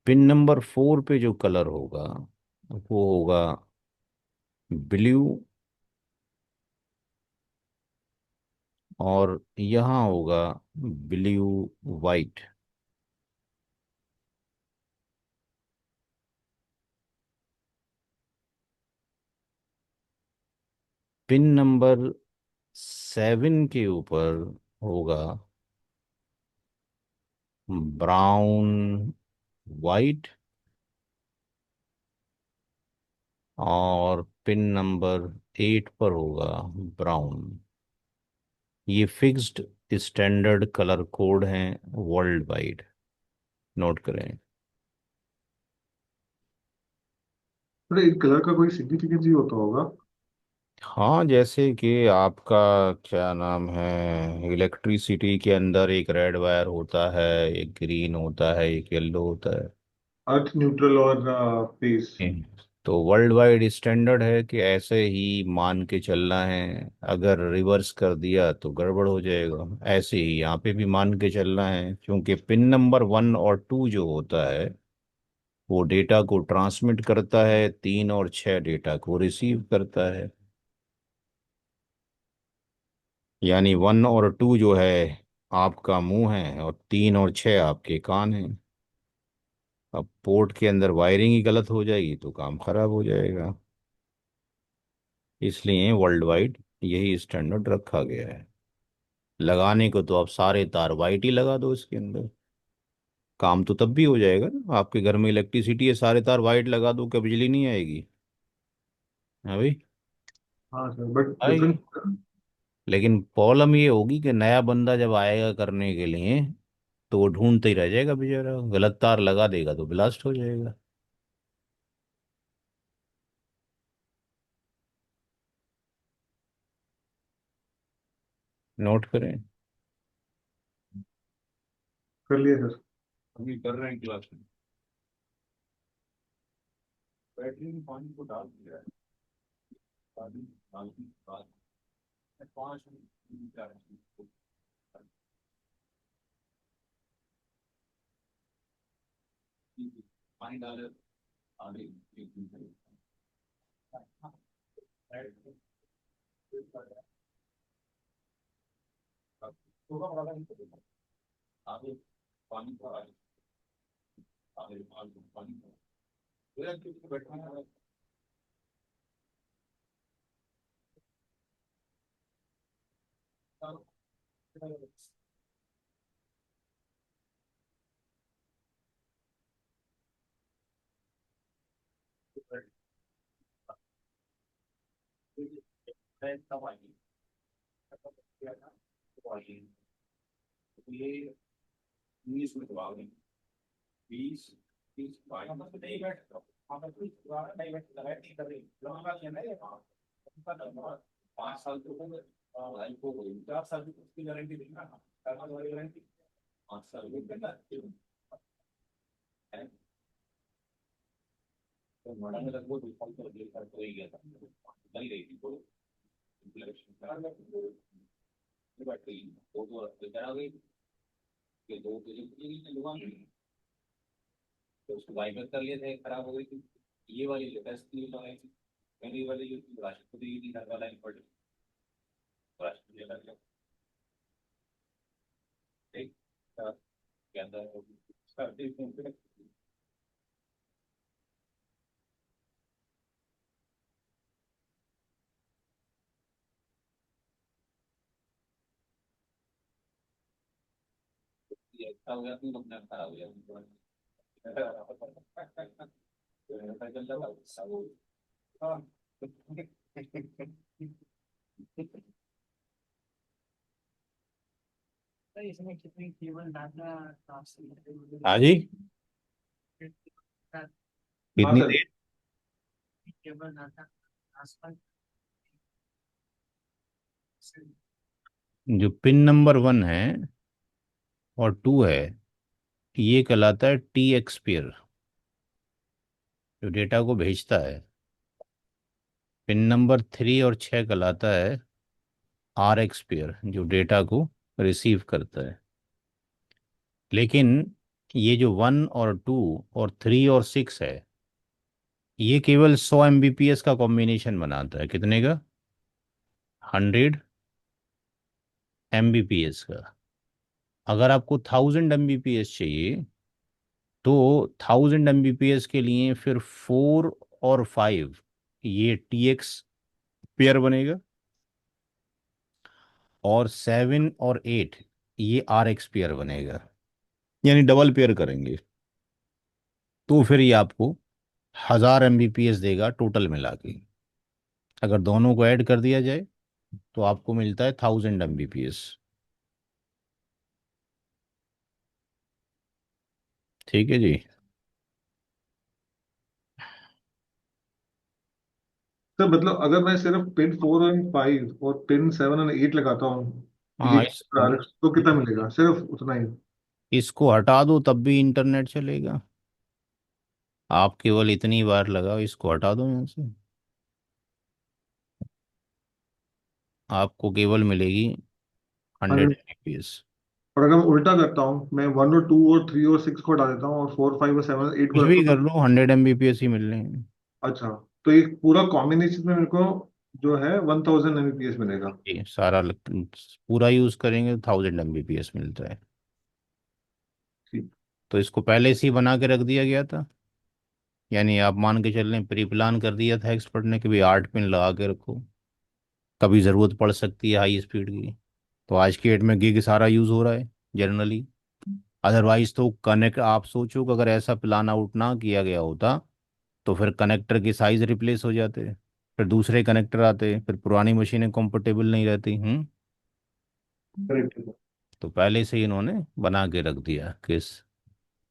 पिन नंबर 4 पे जो कलर होगा वो होगा ब्लू। और यहाँ होगा ब्लू वाइट। पिन नंबर 7 के ऊपर होगा ब्राउन वाइट। और पिन नंबर 8 पर होगा ब्राउन। ये फिक्स्ड स्टैंडर्ड कलर कोड हैं वर्ल्ड वाइड, नोट करें। अरे एक कलर का कोई सिग्निफिकेंस ही होता होगा। हाँ, जैसे कि आपका क्या नाम है, इलेक्ट्रिसिटी के अंदर एक रेड वायर होता है, एक ग्रीन होता है, एक येलो होता है। अर्थ न्यूट्रल और फेस। तो वर्ल्ड वाइड स्टैंडर्ड है कि ऐसे ही मान के चलना है। अगर रिवर्स कर दिया तो गड़बड़ हो जाएगा। ऐसे ही यहाँ पे भी मान के चलना है, क्योंकि पिन नंबर 1 और 2 जो होता है वो डेटा को ट्रांसमिट करता है, 3 और 6 डेटा को रिसीव करता है। यानी 1 और 2 जो है आपका मुंह है, और 3 और 6 आपके कान हैं। अब पोर्ट के अंदर वायरिंग ही गलत हो जाएगी तो काम खराब हो जाएगा। इसलिए वर्ल्ड वाइड यही स्टैंडर्ड रखा गया है। लगाने को तो आप सारे तार वाइट ही लगा दो इसके अंदर, काम तो तब भी हो जाएगा ना। आपके घर में इलेक्ट्रिसिटी है, सारे तार वाइट लगा दो, क्या बिजली नहीं आएगी। हाँ भाई, हाँ सर, बट आएगी। डिफरेंस। लेकिन प्रॉब्लम ये होगी कि नया बंदा जब आएगा करने के लिए, तो वो ढूंढते ही रह जाएगा बेचारा, गलत तार लगा देगा तो ब्लास्ट हो जाएगा। नोट करें। कर लिया सर। अभी कर रहे हैं क्लास में। हाँ जी। हाँ कितनी सर। देर? जो पिन नंबर 1 है और 2 है, ये कहलाता है टी एक्सपियर, जो डेटा को भेजता है। पिन नंबर 3 और 6 कहलाता है आर एक्सपियर, जो डेटा को रिसीव करता है। लेकिन ये जो 1 और 2 और 3 और 6 है, ये केवल 100 MBPS का कॉम्बिनेशन बनाता है। कितने का? 100 MBPS का। अगर आपको 1000 MBPS चाहिए, तो 1000 MBPS के लिए फिर 4 और 5, ये TX पेयर बनेगा, और 7 और 8, ये RX पेयर बनेगा। यानी डबल पेयर करेंगे, तो फिर ये आपको 1000 MBPS देगा टोटल मिला के। अगर दोनों को ऐड कर दिया जाए तो आपको मिलता है 1000 MBPS। ठीक है जी। सर मतलब अगर मैं सिर्फ पिन 4 और 5 और पिन 7 और 8 लगाता हूँ, हाँ, TX तो कितना मिलेगा? सिर्फ उतना ही? इसको हटा दो तब भी इंटरनेट चलेगा। आप केवल इतनी बार लगाओ, इसको हटा दो यहाँ से, आपको केवल मिलेगी 100 MBPS। और अगर मैं उल्टा करता हूँ, मैं 1 और 2 और 3 और 6 को हटा देता हूँ और 4 5 और 7 और 8 कुछ को भी रखता कर हूँ। लो, 100 MBPS ही मिल रहे हैं। अच्छा, तो एक पूरा कॉम्बिनेशन में मेरे को जो है 1000 MBPS मिलेगा। ये सारा पूरा यूज करेंगे तो 1000 MBPS मिलता है। ठीक। तो इसको पहले से ही बना के रख दिया गया था। यानी आप मान के चल रहे हैं, प्री प्लान कर दिया था एक्सपर्ट ने कि भाई 8 पिन लगा के रखो, कभी ज़रूरत पड़ सकती है हाई स्पीड की। तो आज की डेट में गिग सारा यूज़ हो रहा है जनरली। अदरवाइज तो कनेक्ट, आप सोचो कि अगर ऐसा प्लान आउट ना किया गया होता, तो फिर कनेक्टर की साइज रिप्लेस हो जाते, फिर दूसरे कनेक्टर आते, फिर पुरानी मशीनें कंफर्टेबल नहीं रहती। करेक्ट। तो पहले से ही इन्होंने बना के रख दिया कि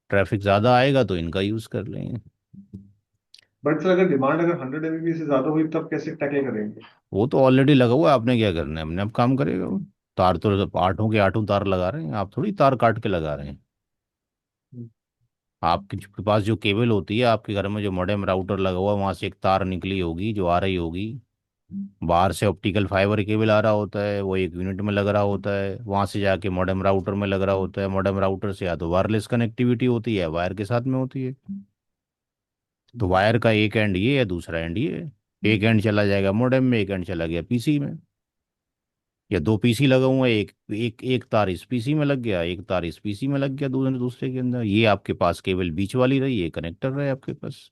ट्रैफिक ज़्यादा आएगा तो इनका यूज़ कर लेंगे। बट सर अगर डिमांड अगर 100 MBPS से ज्यादा हुई तब कैसे टैकल करेंगे? वो तो ऑलरेडी लगा हुआ है, आपने क्या करना है? अपने आप काम करेगा वो। तार तो सब आठों के आठों तार लगा रहे हैं, आप थोड़ी तार काट के लगा रहे हैं। आपके पास जो केबल होती है आपके घर में, जो मॉडेम राउटर लगा हुआ है, वहां से एक तार निकली होगी जो आ रही होगी। बाहर से ऑप्टिकल फाइबर केबल आ रहा होता है, वो एक यूनिट में लग रहा होता है, वहां से जाके मॉडेम राउटर में लग रहा होता है, मॉडेम राउटर से या तो वायरलेस कनेक्टिविटी होती है, वायर के साथ में होती है। तो वायर का एक एंड ये है, दूसरा एंड ये है। एक एंड चला जाएगा मॉडेम में, एक एंड चला गया पीसी में। या दो पीसी लगा हुआ है, एक एक एक तार इस पीसी में लग गया, एक तार इस पीसी में लग गया, दूसरे दूसरे के अंदर, ये आपके पास केवल बीच वाली रही, ये कनेक्टर रहे आपके पास।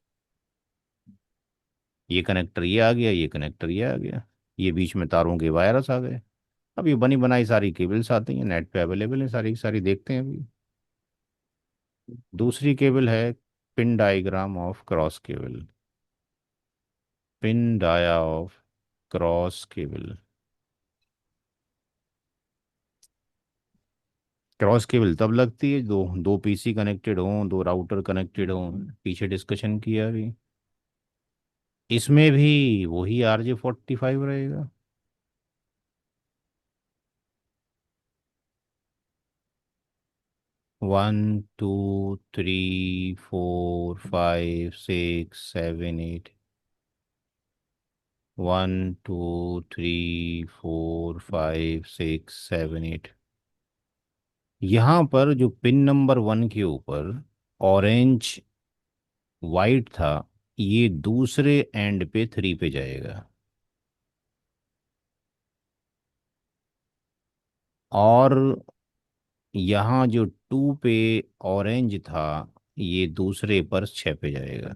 ये कनेक्टर ये आ गया, ये कनेक्टर ये आ गया, ये बीच में तारों के वायरस आ गए। अब ये बनी बनाई सारी केबल्स आती हैं, नेट पे अवेलेबल है, सारी की सारी देखते हैं अभी। दूसरी केबल है pin diagram of cross cable. Pin dia of cross cable. Cross cable तब लगती है दो दो पीसी कनेक्टेड हों, दो राउटर कनेक्टेड हों। पीछे डिस्कशन किया अभी। इसमें भी वही RJ45 रहेगा। 1 2 3 4 5 6 7 8। 1 2 3 4 5 6 7 8। यहाँ पर जो पिन नंबर 1 के ऊपर ऑरेंज वाइट था, ये दूसरे एंड पे 3 पे जाएगा। और यहाँ जो 2 पे ऑरेंज था, ये दूसरे पर 6 पे जाएगा।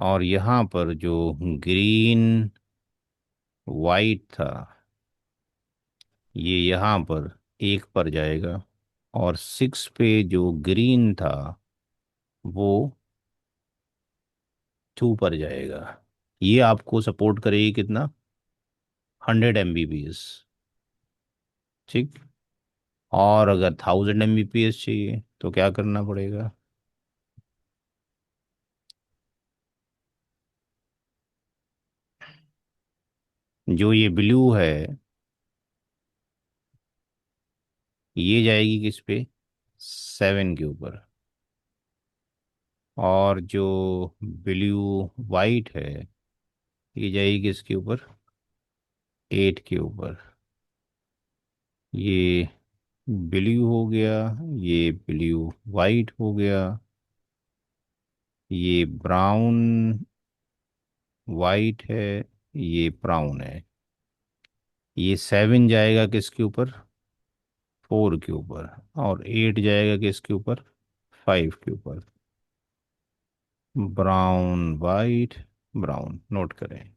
और यहाँ पर जो ग्रीन वाइट था, ये यहाँ पर 1 पर जाएगा। और 6 पे जो ग्रीन था, वो 2 पर जाएगा। ये आपको सपोर्ट करेगी कितना? 100 MBPS। ठीक। और अगर 1000 MBPS चाहिए तो क्या करना पड़ेगा? जो ये ब्लू है, ये जाएगी किस पे? 7 के ऊपर। और जो ब्लू वाइट है, ये जाएगी किसके ऊपर? 8 के ऊपर। ये ब्लू हो गया, ये ब्लू वाइट हो गया, ये ब्राउन वाइट है, ये ब्राउन है। ये 7 जाएगा किसके ऊपर? 4 के ऊपर। और 8 जाएगा किसके ऊपर? 5 के ऊपर। ब्राउन वाइट ब्राउन, नोट करें।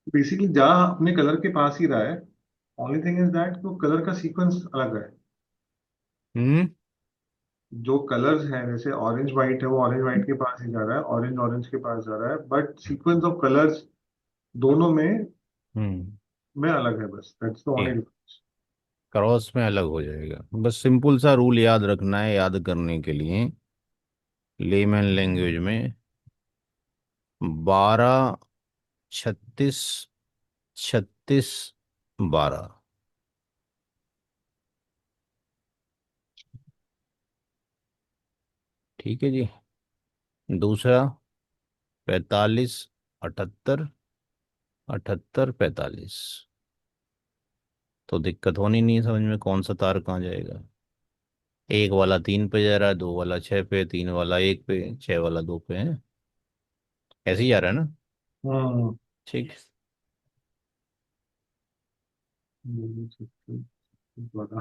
बेसिकली जहाँ अपने कलर के पास ही रहा है। ओनली थिंग इज दैट तो कलर का सीक्वेंस अलग है। हम्म। जो कलर्स हैं जैसे ऑरेंज वाइट है, वो ऑरेंज वाइट के पास ही जा रहा है, ऑरेंज ऑरेंज के पास जा रहा है, बट सीक्वेंस ऑफ कलर्स दोनों हम्म। में अलग है, बस दैट्स द ओनली ये डिफरेंस। क्रॉस में अलग हो जाएगा। बस सिंपल सा रूल याद रखना है, याद करने के लिए लेमन लैंग्वेज में: 12 36 12। ठीक है जी। दूसरा 45 78 78 45। तो दिक्कत होनी नहीं है समझ में कौन सा तार कहाँ जाएगा। एक वाला 3 पे जा रहा है, दो वाला 6 पे, तीन वाला 1 पे, 6 वाला 2 पे है। ऐसे ही जा रहा है ना। हम्म। ठीक। बता।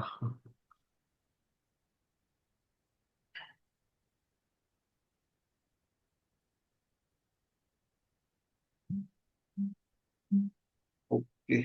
Okay.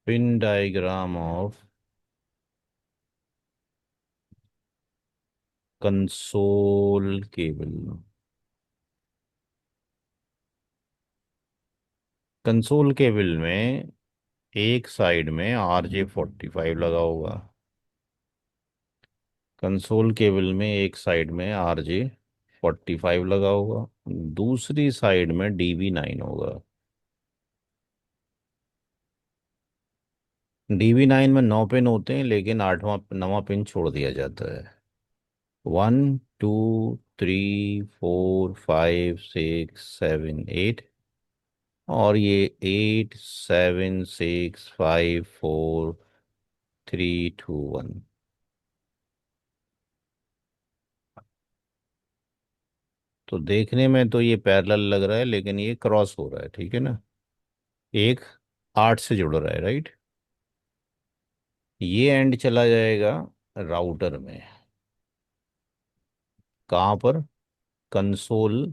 Pin diagram of console cable. Console cable में एक साइड में RJ45 लगा होगा। कंसोल केबल में एक साइड में RJ45 लगा होगा, दूसरी साइड में DB9 होगा। DB9 में 9 पिन होते हैं, लेकिन आठवां नवां पिन छोड़ दिया जाता है। 1 2 3 4 5 6 7 8, और ये 8 7 6 5 4 3 2 1। तो देखने में तो ये पैरेलल लग रहा है, लेकिन ये क्रॉस हो रहा है, ठीक है ना। एक 8 से जुड़ रहा है, राइट। ये एंड चला जाएगा राउटर में। कहाँ पर? कंसोल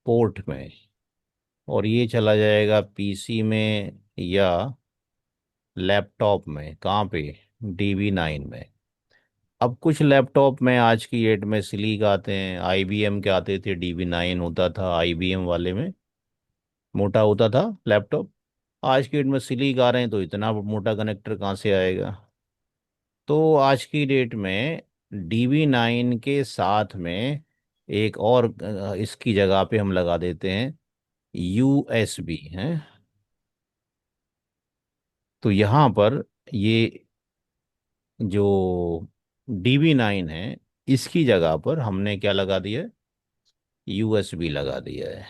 पोर्ट में। और ये चला जाएगा PC में या लैपटॉप में। कहाँ पे? DB9 में। अब कुछ लैपटॉप में आज की डेट में स्लीक आते हैं, IBM के आते थे, DB9 होता था IBM वाले में, मोटा होता था लैपटॉप। आज की डेट में स्लीक आ रहे हैं, तो इतना मोटा कनेक्टर कहाँ से आएगा। तो आज की डेट में DB9 के साथ में एक और इसकी जगह पे हम लगा देते हैं USB है। तो यहाँ पर ये जो DB9 है, इसकी जगह पर हमने क्या लगा दिया है? USB लगा दिया है।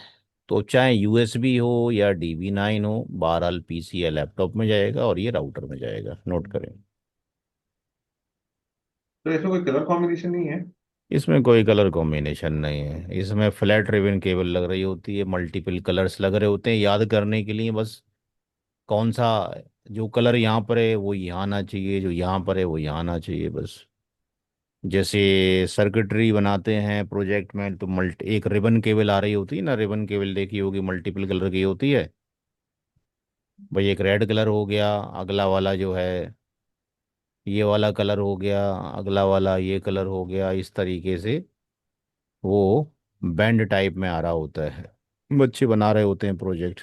तो चाहे USB हो या DB9 हो, बहरहाल PC या लैपटॉप में जाएगा और ये राउटर में जाएगा। नोट करें। तो इसमें कोई कलर कॉम्बिनेशन नहीं है? इसमें कोई कलर कॉम्बिनेशन नहीं है। इसमें फ्लैट रिबन केबल लग रही होती है, मल्टीपल कलर्स लग रहे होते हैं याद करने के लिए बस। कौन सा, जो कलर यहाँ पर है वो यहाँ आना चाहिए, जो यहाँ पर है वो यहाँ आना चाहिए, बस। जैसे सर्किटरी बनाते हैं प्रोजेक्ट में, तो मल्टी एक रिबन केबल आ रही होती है ना, रिबन केबल देखी होगी, मल्टीपल कलर की होती है। भाई एक रेड कलर हो गया, अगला वाला जो है ये वाला कलर हो गया, अगला वाला ये कलर हो गया, इस तरीके से वो बैंड टाइप में आ रहा होता है। बच्चे बना रहे होते हैं प्रोजेक्ट।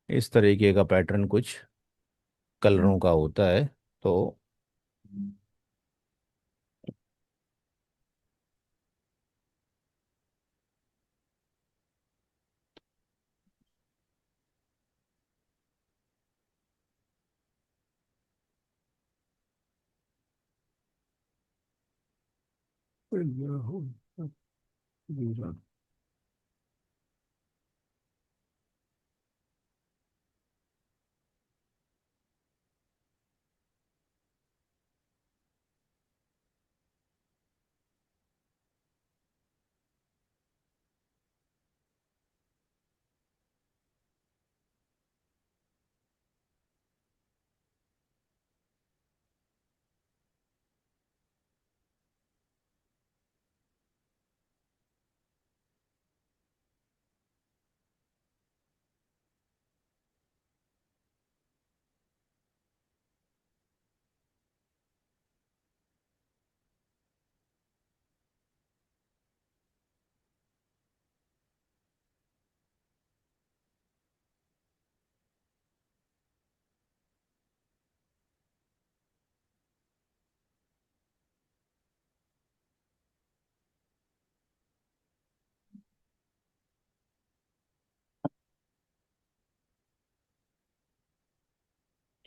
इस तरीके का पैटर्न कुछ कलरों का होता है। तो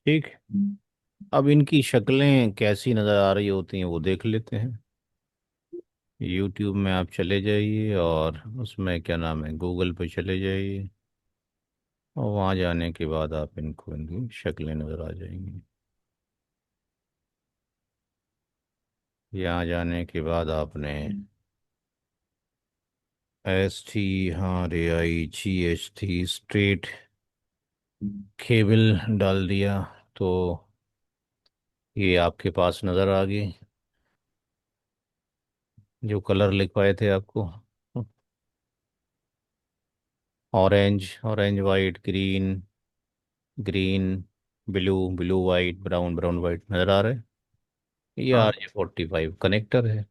ठीक। अब इनकी शक्लें कैसी नज़र आ रही होती हैं वो देख लेते हैं। यूट्यूब में आप चले जाइए और उसमें क्या नाम है, गूगल पे चले जाइए, और वहाँ जाने के बाद आप इनको इनकी शक्लें नज़र आ जाएंगी। यहाँ जाने के बाद आपने ST, हाँ, RAI GHT स्ट्रेट केबल डाल दिया, तो ये आपके पास नज़र आ गई, जो कलर लिखवाए थे आपको। Orange, orange white, green, green, blue, blue white, brown, brown white नज़र आ रहा है। ये हाँ। RJ45 कनेक्टर है।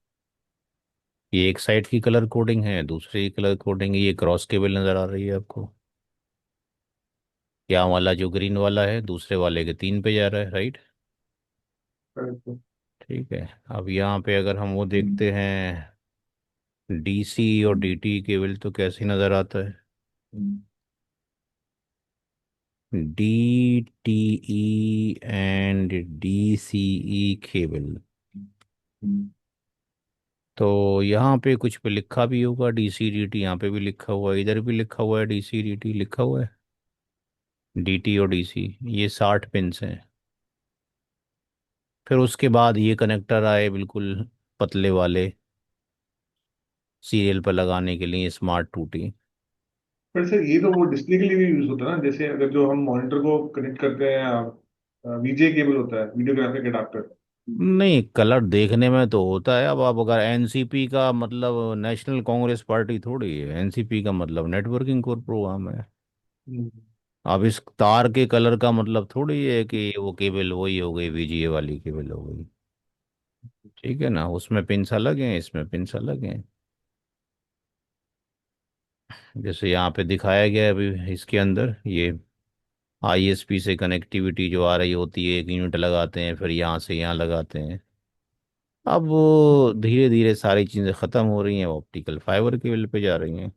ये एक साइड की कलर कोडिंग है, दूसरी की कलर कोडिंग है। ये क्रॉस केबल नज़र आ रही है आपको। यहाँ वाला जो ग्रीन वाला है दूसरे वाले के 3 पे जा रहा है, राइट। करेक्ट। ठीक है। अब यहाँ पे अगर हम वो देखते हैं, DC और DT केबल, तो कैसे नज़र आता है? DTE and DCE cable. तो यहाँ पे कुछ पे लिखा भी होगा DC DT, यहाँ पे भी लिखा हुआ है, इधर भी लिखा हुआ है DC DT लिखा हुआ है। DT और DC, ये 60 पिंस हैं। फिर उसके बाद ये कनेक्टर आए बिल्कुल पतले वाले, सीरियल पर लगाने के लिए, स्मार्ट 2T। पर सर ये तो वो डिस्प्ले के लिए भी यूज होता है ना, जैसे अगर जो हम मॉनिटर को कनेक्ट करते हैं, वीजे केबल होता है, वीडियो ग्राफिक एडाप्टर। नहीं, कलर देखने में तो होता है। अब आप अगर NCP का मतलब नेशनल कांग्रेस पार्टी थोड़ी है, NCP का मतलब नेटवर्किंग कोर प्रोग्राम है। हम्म। अब इस तार के कलर का मतलब थोड़ी है कि वो केबल वही हो गई, VGA वाली केबल हो गई। ठीक है ना, उसमें पिंस अलग हैं, इसमें पिंस अलग हैं। जैसे यहाँ पे दिखाया गया है अभी इसके अंदर, ये ISP से कनेक्टिविटी जो आ रही होती है, एक यूनिट लगाते हैं, फिर यहाँ से यहाँ लगाते हैं। अब वो धीरे धीरे सारी चीज़ें ख़त्म हो रही हैं, ऑप्टिकल फाइबर केबल पे जा रही हैं।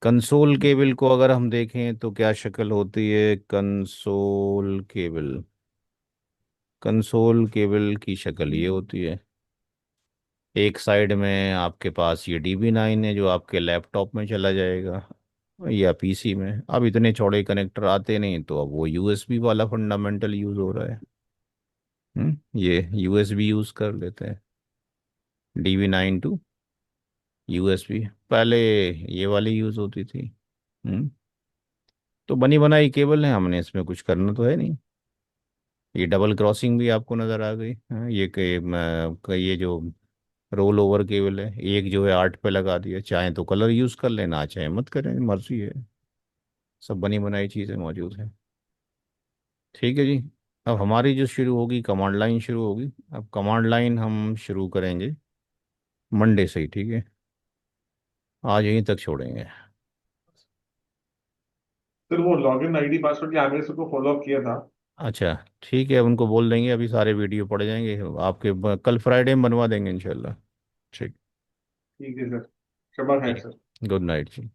कंसोल केबल को अगर हम देखें तो क्या शक्ल होती है, कंसोल केबल, कंसोल केबल की शक्ल ये होती है। एक साइड में आपके पास ये DB9 है, जो आपके लैपटॉप में चला जाएगा या PC में। अब इतने चौड़े कनेक्टर आते नहीं, तो अब वो USB वाला फंडामेंटल यूज़ हो रहा है। ये USB यूज़ कर लेते हैं, DB9 to USB। पहले ये वाली यूज़ होती थी। हम्म तो बनी बनाई केबल है, हमने इसमें कुछ करना तो है नहीं। ये डबल क्रॉसिंग भी आपको नज़र आ गई। हाँ, ये जो रोल ओवर केबल है, एक जो है 8 पे लगा दिया, चाहे तो कलर यूज़ कर लेना, चाहे मत करें, मर्जी है। सब बनी बनाई चीज़ें मौजूद हैं। ठीक है जी। अब हमारी जो शुरू होगी, कमांड लाइन शुरू होगी। अब कमांड लाइन हम शुरू करेंगे मंडे से ही, ठीक है। आज यहीं तक छोड़ेंगे। सर वो लॉगिन आईडी पासवर्ड के आगे सबको फॉलो अप किया था। अच्छा, ठीक है, अब उनको बोल देंगे, अभी सारे वीडियो पड़ जाएंगे आपके, कल फ्राइडे में बनवा देंगे इंशाल्लाह। ठीक। ठीक है सर। शबा खैर ठीक सर। है, गुड नाइट जी।